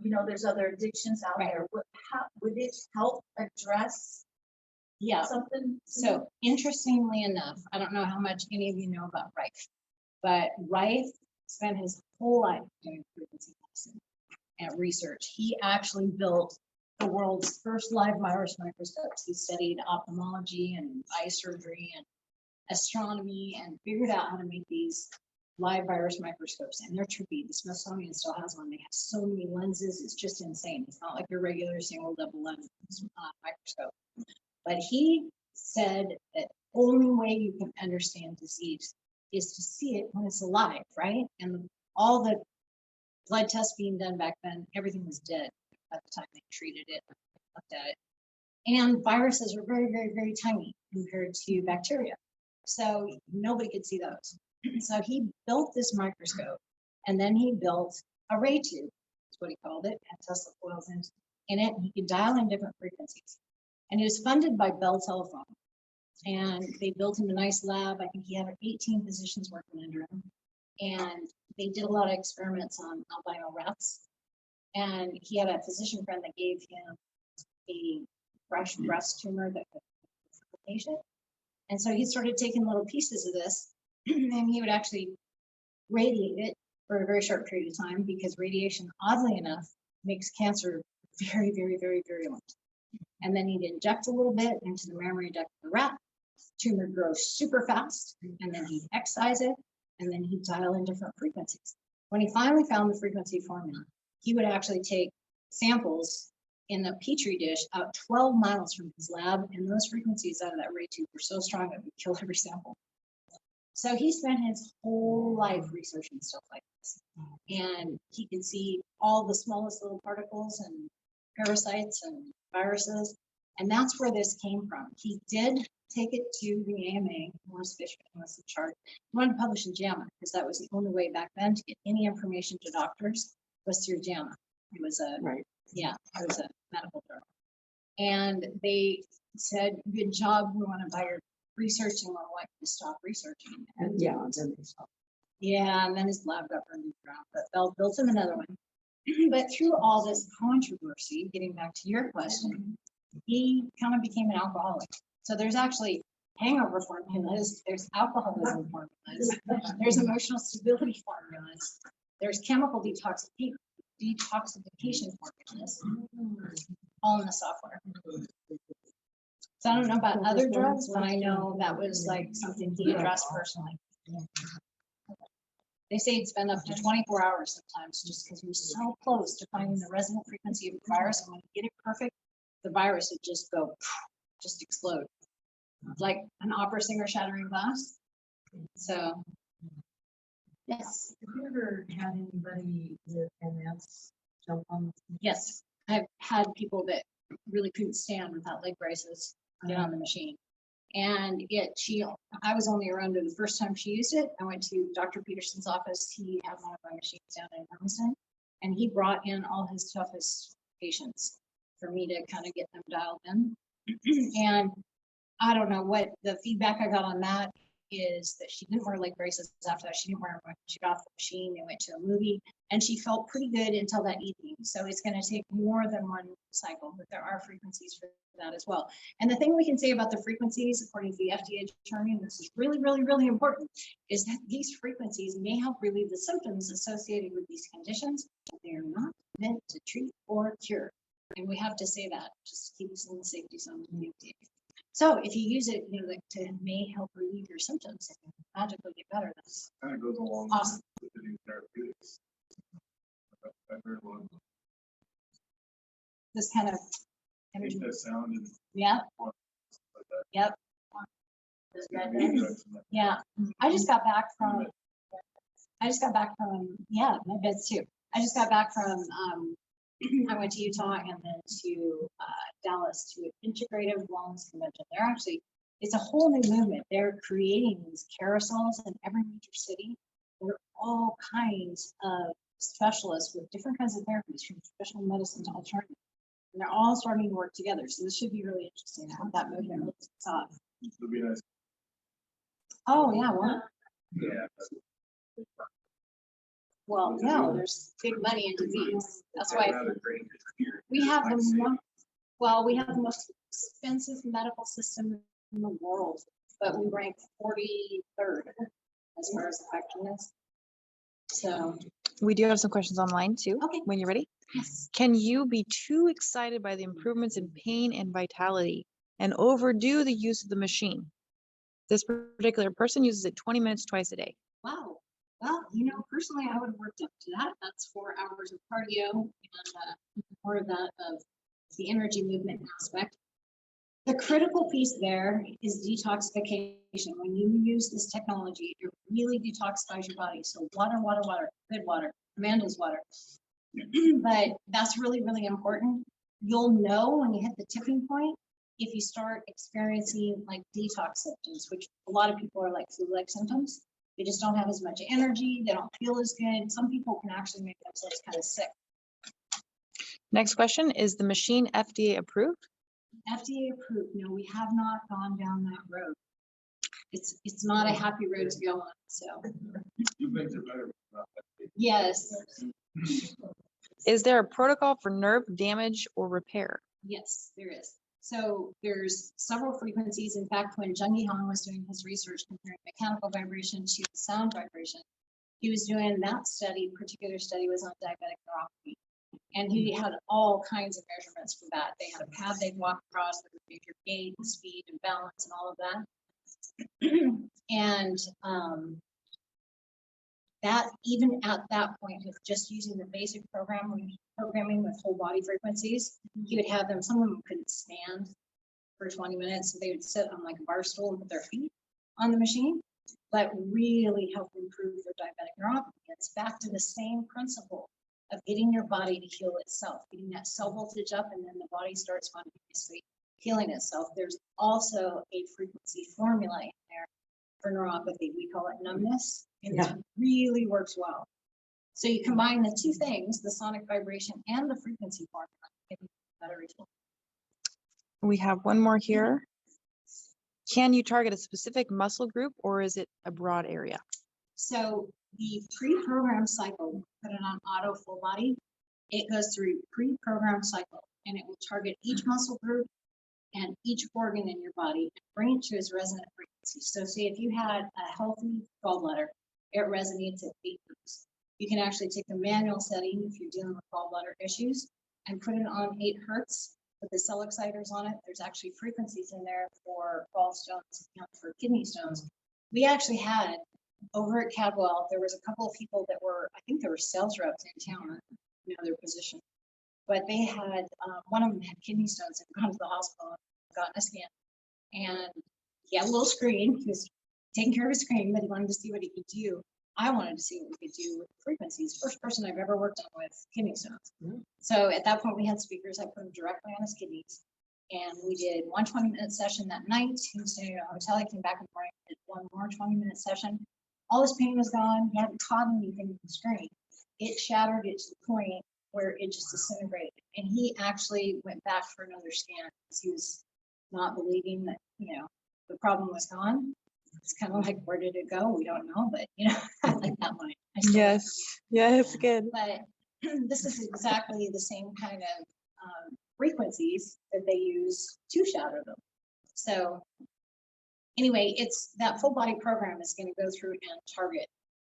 there's other addictions out there. Would it help address something? So interestingly enough, I don't know how much any of you know about Rife, but Rife spent his whole life doing frequency medicine and research. He actually built the world's first live virus microscopes. He studied ophthalmology and eye surgery and astronomy and figured out how to make these live virus microscopes. And they're trippy. The Smithsonian still has one. They have so many lenses. It's just insane. It's not like your regular single double lens microscope. But he said that the only way you can understand disease is to see it when it's alive, right? And all the blood tests being done back then, everything was dead at the time they treated it, looked at it. And viruses are very, very, very tiny compared to bacteria. So nobody could see those. So he built this microscope, and then he built a ray tube, that's what he called it, and Tesla coils in it, and he could dial in different frequencies. And it was funded by Bell Telephone. And they built him a nice lab. I think he had 18 physicians working under him. And they did a lot of experiments on albino rats. And he had a physician friend that gave him a fresh breast tumor that could kill the patient. And so he started taking little pieces of this, and he would actually radiate it for a very short period of time, because radiation, oddly enough, makes cancer very, very, very virulent. And then he'd inject a little bit into the mammary duct of the rat. Tumor grows super fast, and then he'd excise it, and then he'd dial in different frequencies. When he finally found the frequency formula, he would actually take samples in a petri dish out 12 miles from his lab, and those frequencies out of that ray tube were so strong it would kill every sample. So he spent his whole life researching stuff like this, and he could see all the smallest little particles and parasites and viruses, and that's where this came from. He did take it to the AMA, Morris Fisher, was in charge. He wanted to publish in JAMA, because that was the only way back then to get any information to doctors was through JAMA. It was a yeah, it was a medical journal. And they said, good job, we want to buy your research, and we want you to stop researching. And yeah, and then they stopped. Yeah, and then his lab got burned to the ground, but Bell built him another one. But through all this controversy, getting back to your question, he kind of became an alcoholic. So there's actually hangover formulas, there's alcoholism formulas, there's emotional stability formulas, there's chemical detoxification formulas, all in the software. So I don't know about other drugs, but I know that was like something he addressed personally. They say he'd spend up to 24 hours sometimes, just because he was so close to finding the resonant frequency of the virus. And when you get it perfect, the virus would just go, just explode. Like an opera singer shattering glass. So, yes. Have you ever had anybody with MS jump on? Yes, I've had people that really couldn't stand without leg braces get on the machine. And I was only around her the first time she used it. I went to Dr. Peterson's office. He had one of my machines down in Hermiston, and he brought in all his toughest patients for me to kind of get them dialed in. And I don't know what the feedback I got on that is, that she didn't wear leg braces after that. She didn't wear them when she got off the machine. They went to a movie, and she felt pretty good until that evening. So it's going to take more than one cycle, but there are frequencies for that as well. And the thing we can say about the frequencies, according to the FDA attorney, and this is really, really, really important, is that these frequencies may help relieve the symptoms associated with these conditions, but they are not meant to treat or cure. And we have to say that just to keep us in the safety zone of the FDA. So if you use it, like to may help relieve your symptoms, and magically get better. That's Kind of goes along awesome. with the new therapeutics. I've heard one. This kind of Make energy. that sound and Yeah. like that. Yep. It's gonna be interesting. Yeah. I just got back from my beds too. I just got back from I went to Utah and then to Dallas to an integrative wellness convention. It's a whole new movement. They're creating these carousels in every major city. There are all kinds of specialists with different kinds of therapies, from traditional medicine to alternative. And they're all starting to work together. So this should be really interesting how that movement really takes off. It'll be nice. Oh, yeah, well, Yeah. well, no, there's big money in disease. That's why we have we have the most expensive medical system in the world, but we rank 43rd as far as effectiveness. So, We do have some questions online too. Okay. When you're ready. yes. Can you be too excited by the improvements in pain and vitality and overdo the use of the machine? This particular person uses it 20 minutes twice a day. Wow. Well, personally, I would have worked up to that. That's 4 hours of cardio and more of that of the energy movement aspect. The critical piece there is detoxification. When you use this technology, it really detoxifies your body. So water, water, water, good water, Amanda's water. But that's really, really important. You'll know when you hit the tipping point if you start experiencing like detox symptoms, which a lot of people are like flu-like symptoms. They just don't have as much energy. They don't feel as good. Some people can actually make themselves kind of sick. Next question, is the machine FDA approved? FDA approved. No, we have not gone down that road. It's not a happy road to go on, so. You think they're better. Yes, Is there a protocol for nerve damage or repair? yes, there is. So there's several frequencies. In fact, when Jung Han was doing his research comparing mechanical vibration to sound vibration, he was doing that study, particular study was on diabetic neuropathy. And he had all kinds of measurements for that. They had a pad they'd walk across that would measure gait and speed and balance and all of that. And that even at that point, with just using the basic programming with whole body frequencies, he would have them, some of them couldn't stand for 20 minutes. So they would sit on like a bar stool and put their feet on the machine, but really helped improve their diabetic neuropathy. It's back to the same principle of getting your body to heal itself, getting that cell voltage up, and then the body starts spontaneously healing itself. There's also a frequency formula in there for neuropathy. We call it numbness, and it really works well. So you combine the two things, the sonic vibration and the frequency formula, to get a better result. We have one more here. Can you target a specific muscle group or is it a broad area? So the pre-programmed cycle, put it on auto full body, it goes through pre-programmed cycle, and it will target each muscle group and each organ in your body and bring it to its resonant frequency. So say if you had a healthy gallbladder, it resonates at 8 hertz. You can actually take the manual setting if you're dealing with gallbladder issues and put it on 8 hertz, put the cell exciters on it. There's actually frequencies in there for gallstones and for kidney stones. We actually had over at Cadwell, there was a couple of people that were, I think there were sales reps in town, you know, their position, but they had, one of them had kidney stones and gone to the hospital and gotten a scan. And he had a little screen, he was taking care of his screen, but he wanted to see what he could do. I wanted to see what we could do with frequencies. First person I've ever worked on with kidney stones. So at that point we had speakers, I put them directly on his kidneys. And we did one 20-minute session that night. He was staying at a hotel. He came back in the morning, did one more 20-minute session. All his pain was gone. He hadn't caught anything in the screen. It shattered it to the point where it just disintegrated. And he actually went back for another scan because he was not believing that, you know, the problem was gone. It's kind of like, where did it go? We don't know, but you know, I like that line. Yes, good. But this is exactly the same kind of frequencies that they use to shatter them. So anyway, it's that full body program is going to go through and target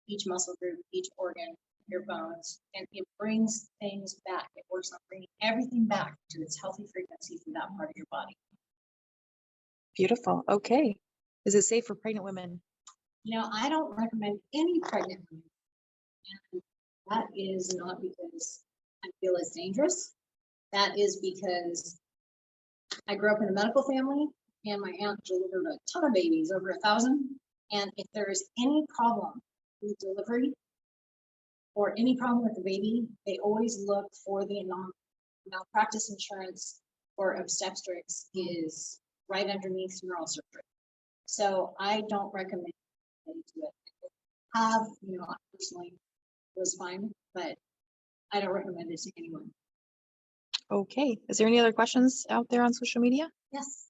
each muscle group, each organ, your bones, and it brings things back. It works on bringing everything back to its healthy frequency for that part of your body. Beautiful. Okay. Is it safe for pregnant women? You know, I don't recommend any pregnant women. And that is not because I feel it's dangerous. That is because I grew up in a medical family and my aunt delivered a ton of babies, over 1,000. And if there is any problem with delivery or any problem with the baby, they always look for the malpractice insurance for obstetrics is right underneath neural surgery. So I don't recommend they do it. You know, I personally was fine, but I don't recommend it to anyone. Okay. Is there any other questions out there on social media? Yes.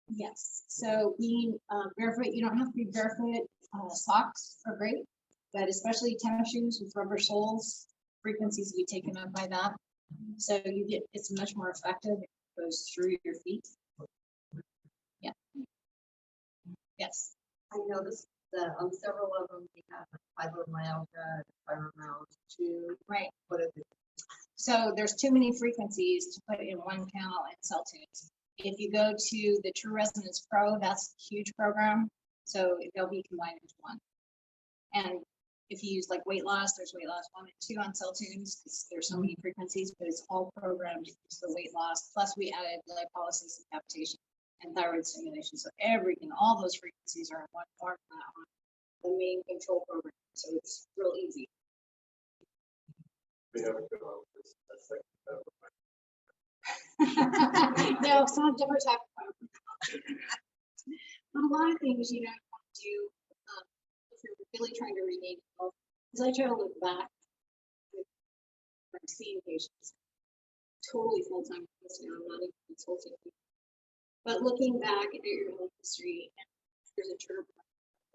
Yes. So being barefoot, you don't have to be barefoot. Socks are great, but especially tennis shoes with rubber soles, frequencies be taken up by that. So you get, it's much more effective. It goes through your feet. Yeah. Yes. I noticed that on several of them, we have fibromyalgia, fibromyalgia 2. Right. What are the So there's too many frequencies to put in one panel in cell tunes. If you go to the True Resonance Pro, that's a huge program. So they'll be combined into one. And if you use like weight loss, there's weight loss 1 and 2 on cell tunes because there's so many frequencies, but it's all programmed to use the weight loss. Plus we added lipolysis and capitation and thyroid stimulation. So everything, all those frequencies are in one formula on the main control program. So it's real easy. We have a good one. That's like, No, it's not a different type of program. But a lot of things, you know, you want to do if you're really trying to regain health. As I try to look back with like seeing patients, totally full-time now, I'm not even consulting people. But looking back at your health history, and there's a trigger point,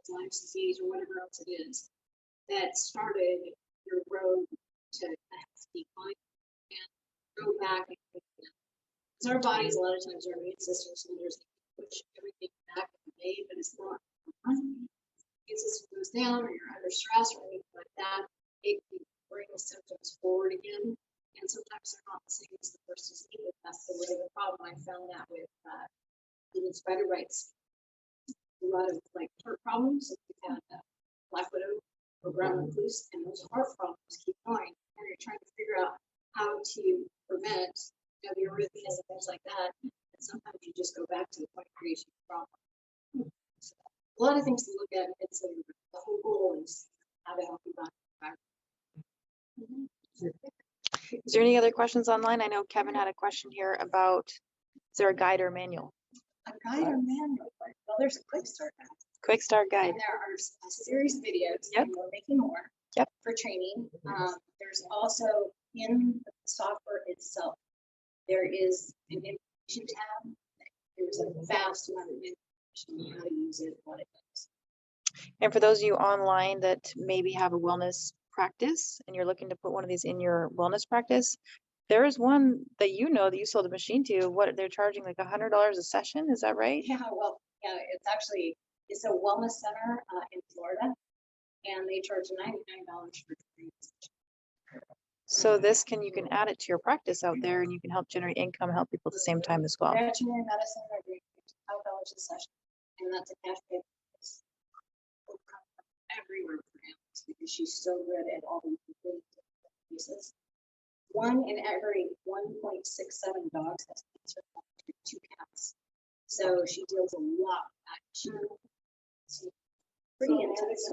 Lyme's disease or whatever else it is, that started your road to a health decline, and go back and because our bodies, a lot of times, our immune system soldiers push everything back in the day, but it's not. Immune system goes down, or you're under stress, or anything like that, it can bring the symptoms forward again. And sometimes they're not the same as the first disease. That's the way the problem. I found that with even spider bites. A lot of like heart problems. If you've had black widow or brown recluse, and those heart problems keep going, and you're trying to figure out how to prevent the arrhythmias and things like that. And sometimes you just go back to the point of creation problem. So, a lot of things to look at. It's the whole goal is how to help you back. Is there any other questions online? I know Kevin had a question here about, is there a guide or manual? A guide or manual? Well, there's a quick start guide. Quick start guide. And there are a series of videos. Yep. And we're making more. Yep. For training. There's also in the software itself, there is an information tab. There's a vast amount of information on how to use it, what it does. And for those of you online that maybe have a wellness practice and you're looking to put one of these in your wellness practice, there is one that that you sold a machine to. What they're charging like $100 a session, is that right? Yeah, well, yeah, it's a wellness center in Florida, and they charge $99 for training. So you can add it to your practice out there, and you can help generate income, help people at the same time as well. Veterinary medicine, they're doing $5 a session, and that's a cash pay. Will come from everywhere for animals because she's so good at all these different pieces. 1 in every 1.67 dogs has cancer, 2 cats. So she deals a lot with that. She's pretty intense.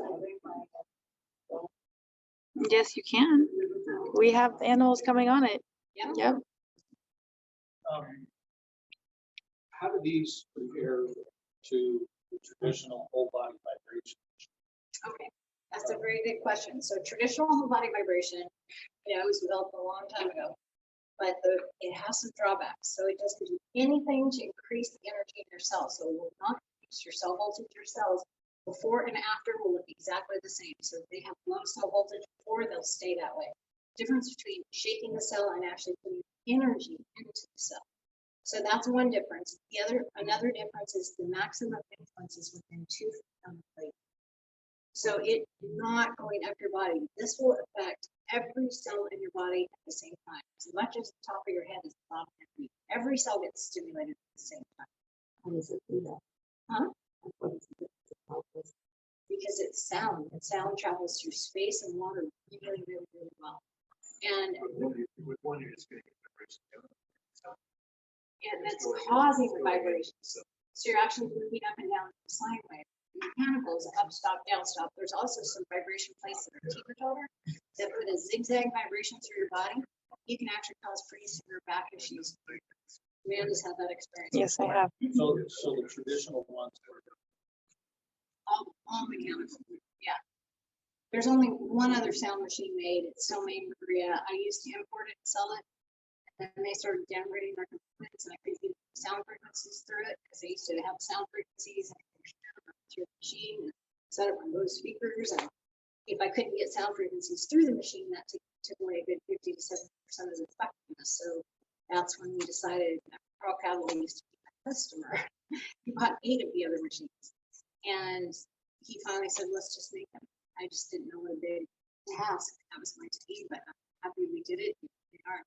Yes, you can. We have animals coming on it. Yeah. Yep. How do these compare to the traditional whole body vibration? Okay, that's a very good question. So traditional whole body vibration, it was developed a long time ago, but it has some drawbacks. So it doesn't do anything to increase the energy in your cells. So it will not increase your cell voltage in your cells. Before and after will look exactly the same. So if they have low cell voltage before, they'll stay that way. Difference between shaking the cell and actually putting energy into the cell. So that's one difference. Another difference is the maximum influence is within 2 feet on the plate. So it's not going up your body. This will affect every cell in your body at the same time. As much as the top of your head is the bottom of your feet. Every cell gets stimulated at the same time. How does it do that? Huh? What is it? Because it's sound, and sound travels through space and water really, really, really well. And With one, you're just getting vibration. and that's causing the vibrations. So you're actually moving up and down the sine wave. Mechanicals, up, stop, down, stop. There's also some vibration plates that are teeter-totter that put a zigzag vibration through your body. You can actually cause pretty severe back issues. Amanda's had that experience. Yes, I before. have. So the traditional ones are All mechanical. Yeah. There's only one other sound machine made. It's still made in Korea. I used to import it and sell it. And then they started downgrading their components, and I could get sound frequencies through it because they used to have sound frequencies and through the machine and set up on those speakers. And if I couldn't get sound frequencies through the machine, that took away a good 50 to 70% of the effectiveness. So that's when we decided Carl Cavalier used to be my customer. He bought 8 of the other machines. And he finally said, let's just make them. I just didn't know what a big task that was going to be, but I'm happy we did it. We are.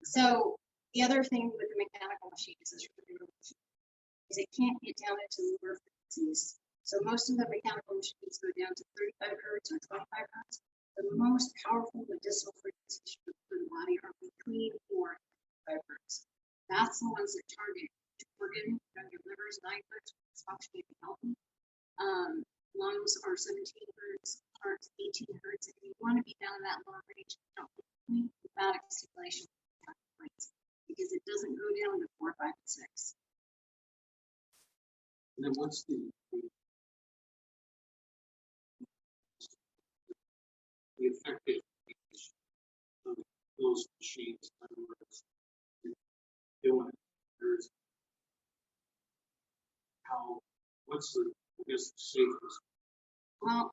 So the other thing with the mechanical machines is it can't get down into lower frequencies. So most of the mechanical machines go down to 35 hertz or 25 hertz. The most powerful medicinal frequencies for the body are between 4 and 5 hertz. That's the ones that target organ, your liver is 9 hertz, it's functioning and healthy. Lungs are 17 hertz, heart's 18 hertz. If you want to be down that low range, don't need lymphatic stimulation because it doesn't go down to 4, 5, and 6. And then what's the active of those machines. In other words, doing it, there's how, what's the, I guess, the safest? Well,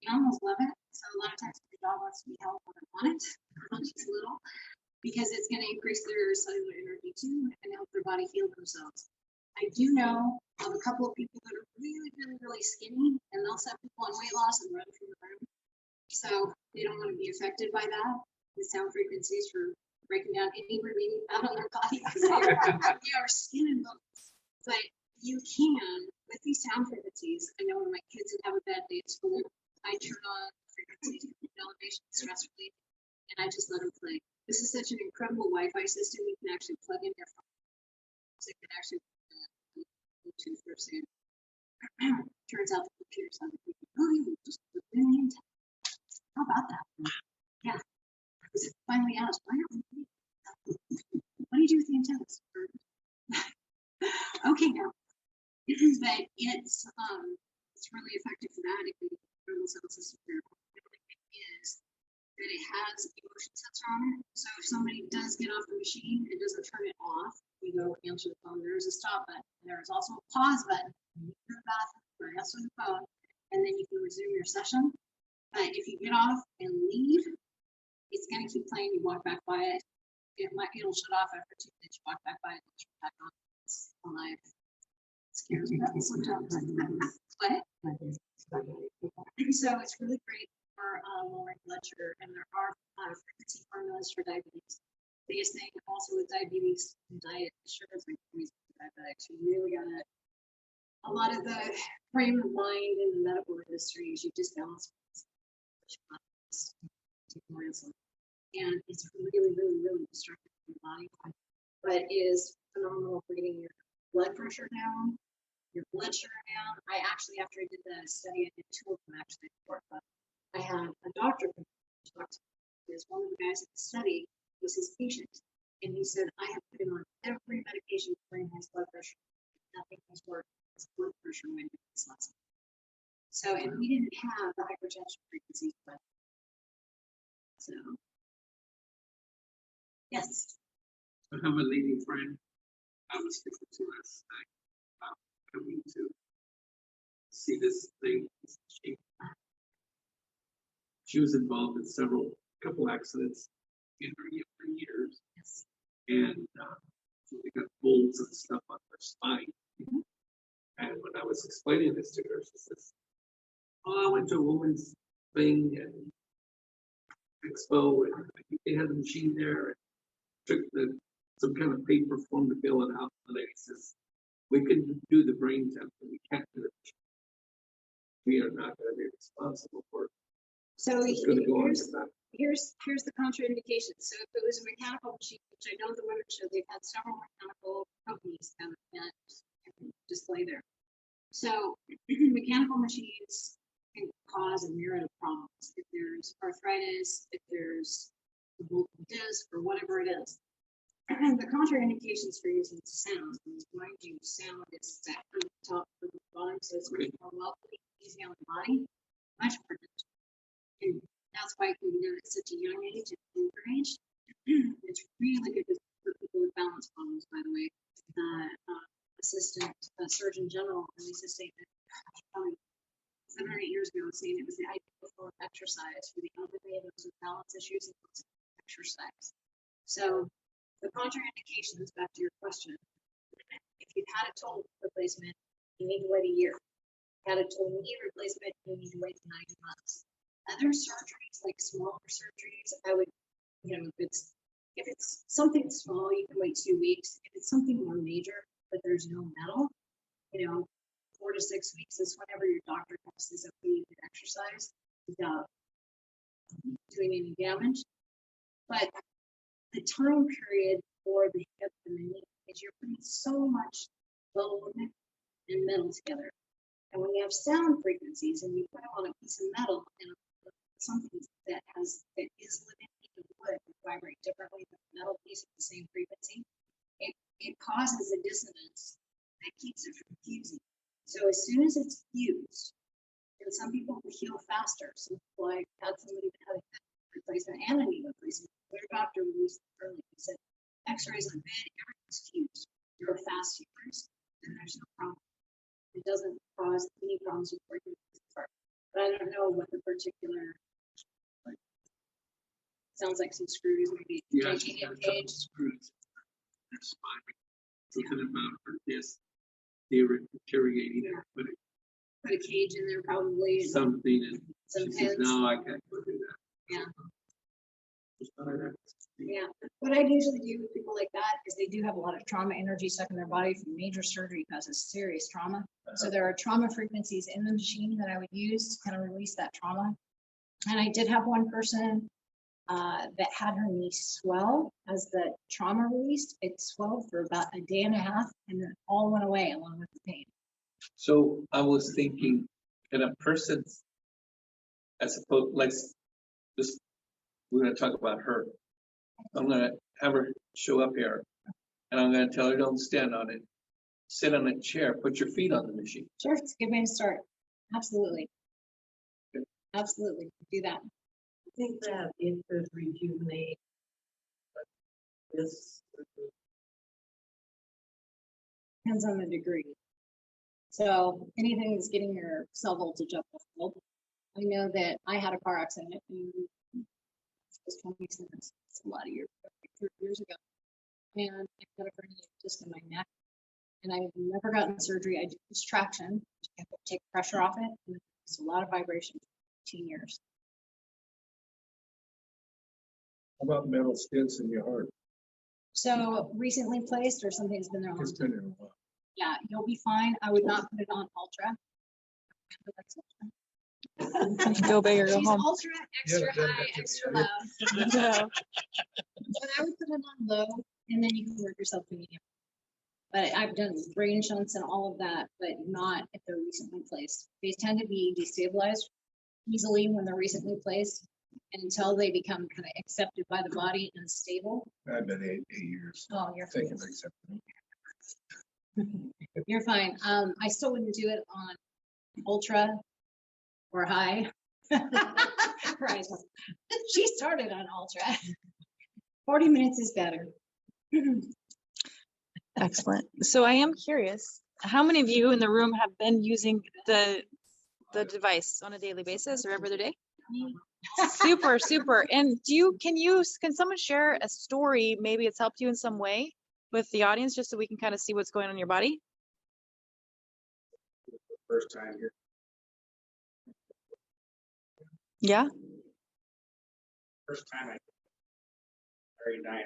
animals love it. So a lot of times the dog wants to be held when they want it, when it's little, because it's going to increase their cellular energy too and help their body heal themselves. I do know of a couple of people that are really, really, really skinny, and they'll set people on weight loss and run from the room. So they don't want to be affected by that. The sound frequencies for breaking down any remaining fat on their body because they are skin and bones. But you can, with these sound frequencies, I know when my kids would have a bad day at school, I turn on frequencies, elevation, stress relief, and I just let them play. This is such an incredible Wi-Fi system. You can actually plug in your phone. So it can actually Bluetooth or soon. Turns out the computer's on the just a million times. How about that? Yeah. I was finally asked, why aren't we? What do you do with the antennas? Okay, now. But it's really effective for that. If you run the sound system there, the only thing is that it has emotion sensor on it. So if somebody does get off the machine, it doesn't turn it off. You go answer the phone. There is a stop button. There is also a pause button. You go to the bathroom or answer the phone, and then you can resume your session. But if you get off and leave, it's going to keep playing. You walk back by it. It'll shut off after 2 minutes. You walk back by it, and turn back on. It's alive. Scares me sometimes. But so it's really great for lowering blood sugar, and there are frequency formulas for diabetes. Biggest thing also with diabetes and diet, sugar is like diabetics. You really gotta, a lot of the frame of mind in the medical industry is you just balance take more insulin, and it's really, really, really destructive for your body, but is phenomenal for getting your blood pressure down, your blood sugar down. I actually, after I did the study, I did 2 of them actually before, but I had a doctor who talked to me. One of the guys at the study was his patient, and he said, I have put him on every medication to bring his blood pressure. Nothing has worked. His blood pressure went less. So, and we didn't have the hypertension frequencies, but so yes. I have a lady friend I was speaking to last night about coming to see this thing. She was involved in couple accidents in her younger years. Yes. And so they got folds and stuff on her spine. And when I was explaining this to her, she says, oh, I went to a woman's thing and expo, and I think they had a machine there, and took some kind of paper form to fill it out. The lady says, we can do the brain test, but we can't do it. We are not going to be responsible for it. So It's going to go on to that. here's the contraindication. So if it was a mechanical machine, which I know the women show, they've had several mechanical companies come and display there. So mechanical machines can cause a myriad of problems. If there's arthritis, if there's a broken disc or whatever it is. The contraindications for using sound, mind you, sound is that from the top to the bottom, so it's much more welcoming, easy on the body, much more gentle. And that's why it can be done at such a young age, at older age. It's really good for people with balance problems, by the way. Assistant Surgeon General released a statement 7 or 8 years ago saying it was the ideal form of exercise for the elderly and those with balance issues and those with exercise. So the contraindications, back to your question, if you've had a total replacement, you need to wait a year. Had a total knee replacement, you need to wait 9 months. Other surgeries, like smaller surgeries, I would, if it's something small, you can wait 2 weeks. If it's something more major, but there's no metal, 4 to 6 weeks is whenever your doctor says that we can exercise without doing any damage. But the time period for the hip and the knee is you're putting so much bone and metal together. And when you have sound frequencies and you put them on a piece of metal and something that is living in wood will vibrate differently than the metal piece at the same frequency, it causes a dissonance that keeps it from fusing. So as soon as it's fused, And some people heal faster. Some people, I had somebody that had a replacement and a knee replacement. Their doctor released it early. He said, X-rays on bed, everything's huge. You're a fast healers, and there's no problem. It doesn't cause any problems with working with the heart. But I don't know what the particular. Sounds like some screws, maybe Yeah, titanium cage. screws. That's fine. Something about her disc deteriorating, Yeah. but Put a cage in there probably. And something, and some she says, pins. no, I can't go do that. Yeah. Just thought I'd ask. Yeah, what I usually do with people like that is they do have a lot of trauma energy stuck in their body from major surgery causes serious trauma. So there are trauma frequencies in the machine that I would use to kind of release that trauma. And I did have one person that had her knee swell as the trauma released. It swelled for about a day and a half and then all went away along with the pain. So I was thinking, can a person, I suppose, let's just, we're gonna talk about her. I'm gonna have her show up here and I'm gonna tell her, don't stand on it. Sit on a chair, put your feet on the machine. Sure, it's a good way to start. Absolutely. Absolutely, do that. I think that it could rejuvenate this. Depends on the degree. So anything that's getting your cell voltage up will help. I know that I had a car accident in it was 20 cents. It's a lot of years, 30 years ago. And I got a herniated disc in my neck. And I've never gotten surgery. I do this traction to take pressure off it. And it's a lot of vibration for 15 years. How about metal stents in your heart? So recently placed or something that's been there a long It's time. been there a while. Yeah, you'll be fine. I would not put it on ultra. Go big or go She's home. ultra, extra Yeah, high, that's extra it. low. Yeah. But I would put it on low and then you can work yourself to medium. But I've done brain shunts and all of that, but not if they're recently placed. They tend to be destabilized easily when they're recently placed and until they become kind of accepted by the body and stable. I've been 8 years. Oh, you're Thank you fine. for accepting. You're fine. I still wouldn't do it on ultra or high. Right. She started on ultra. 40 minutes is better. Excellent. So I am curious, how many of you in the room have been using the device on a daily basis or every other day? Super, super. And can someone share a story? Maybe it's helped you in some way with the audience, just so we can kind of see what's going on in your body. First time here. Yeah. First time I very nice.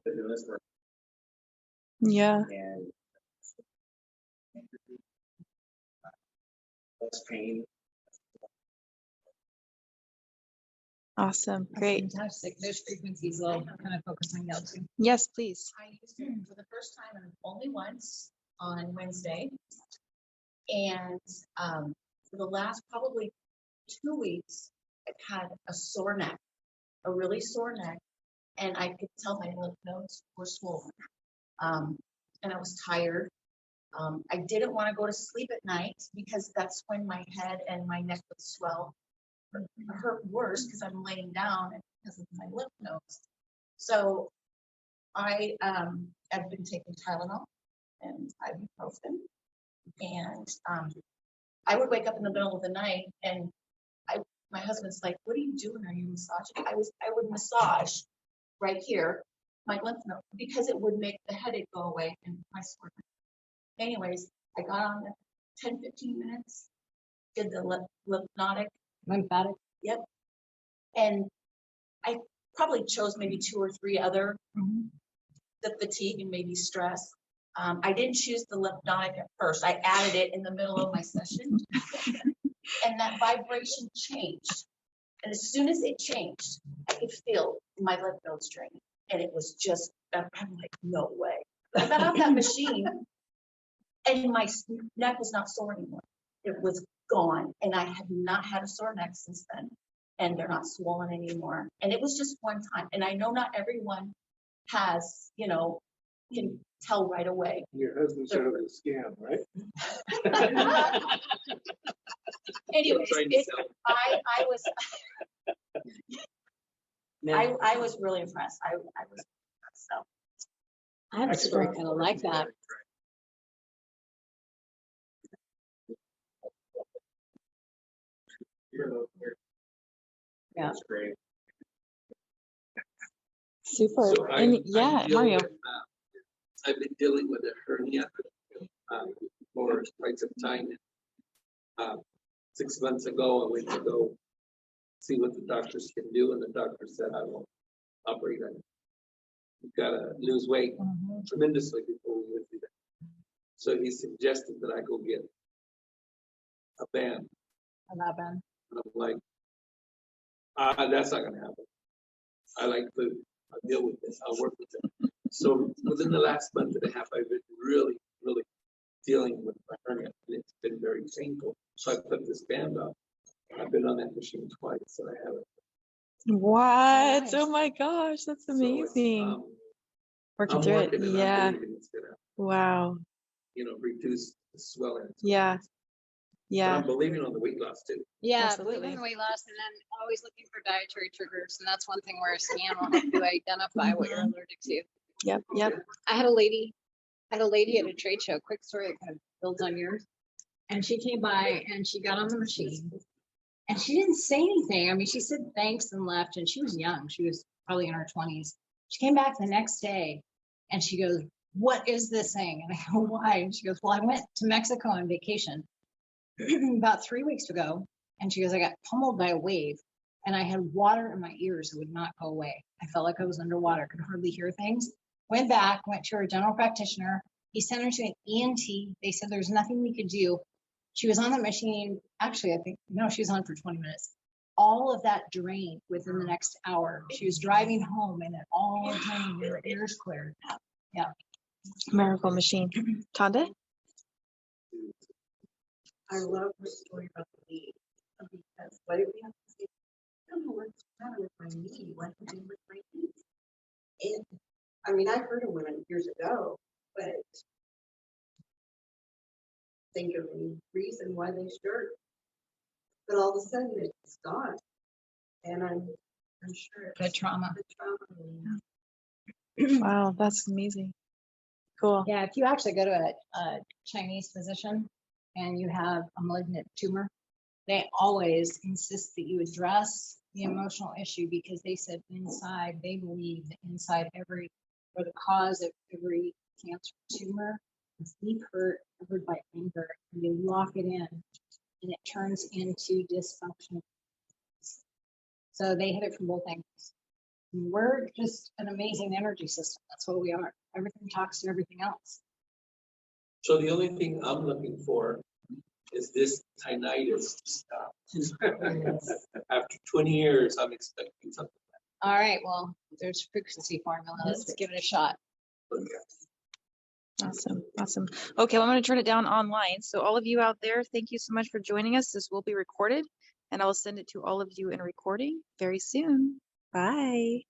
Been doing this for Yeah. and less pain. Awesome. That's Great. fantastic. Those frequencies will kind of focus on that too. Yes, please. I used it for the first time and only once on Wednesday. And for the last probably 2 weeks, I've had a sore neck, a really sore neck, and I could tell my lymph nodes were swollen. And I was tired. I didn't want to go to sleep at night because that's when my head and my neck would swell. Hurt worse because I'm laying down and because of my lymph nodes. So I have been taking Tylenol and ibuprofen, and I would wake up in the middle of the night and my husband's like, "What are you doing? Are you massaging?" I would massage right here my lymph node because it would make the headache go away and my sore neck. Anyways, I got on it 10-15 minutes, did the Lymphatic. Yep. And I probably chose maybe 2 or 3 other, the fatigue and maybe stress. I didn't choose the lymphatic at first. I added it in the middle of my session and that vibration changed. And as soon as it changed, I could feel my lymph nodes draining. And it was just, I'm like, no way. I got off that machine and my neck was not sore anymore. It was gone. And I have not had a sore neck since then. And they're not swollen anymore. And it was just one time. And I know not everyone has, you know, can tell right away. Your husband said it was a scam, right? Anyways, Trying to sell. I was, I was really impressed. I was impressed, so. I have a story kind of like that. Yeah. That's great. Super. So And I'm yeah, dealing Mario. with, I've been dealing with a hernia for quite some time. 6 months ago, I went to go see what the doctors can do, and the doctor said I won't operate on it. You've got to lose weight tremendously before we would do that. So he suggested that I go get a band. Not bad. And I'm like, that's not going to happen. I like food. I'll deal with this. I'll work with it. So within the last month and a half, I've been really, really dealing with my hernia, and it's been very painful. So I put this band on. I've been on that machine twice, and I haven't. What? Nice. Oh my gosh, that's So it's, amazing. Working I'm through it. working, and Yeah. I'm believing it's gonna, Wow. reduce the swelling. Yeah. But Yeah. I'm believing on the weight loss too. Yeah, Absolutely. believe in weight loss, and then always looking for dietary triggers, and that's one thing where a scan will help you identify what you're allergic to. Yep. Yep. I had a lady at a trade show, quick story that kind of builds on yours. And she came by and she got on the machine and she didn't say anything. I mean, she said thanks and left, and she was young. She was probably in her 20s. She came back the next day and she goes, "What is this thing?" And I go, "Why?" And she goes, "Well, I went to Mexico on vacation about 3 weeks ago." And she goes, "I got pummeled by a wave and I had water in my ears that would not go away. I felt like I was underwater, could hardly hear things." Went back, went to her general practitioner. He sent her to an ENT. They said there's nothing we could do. She was on the machine. Actually, I think, no, she was on for 20 minutes. All of that drained within the next hour. She was driving home and it all drained, her ears cleared. Yeah. Miracle machine. Tonda? I love her story about the knee, because what did we have to say? I don't know what's the matter with my knee, what to do with my knee. And, I mean, I heard of women years ago, but think of any reason why they should. But all of a sudden it's gone. And I'm sure it's The trauma. the trauma. Wow, that's amazing. Cool. Yeah, if you actually go to a Chinese physician and you have a malignant tumor, they always insist that you address the emotional issue, because they said inside, they believe that inside or the cause of every cancer tumor is deep hurt, covered by anger, and they lock it in and it turns into dysfunction. So they hit it from both angles. We're just an amazing energy system. That's what we are. Everything talks to everything else. So the only thing I'm looking for is this tinnitus to stop. After 20 years, I'm expecting something. All right, well, there's frequency formula. Let's give it a shot. Awesome. Awesome. Okay, well, I'm going to turn it down online. So all of you out there, thank you so much for joining us. This will be recorded and I will send it to all of you in a recording very soon. Bye.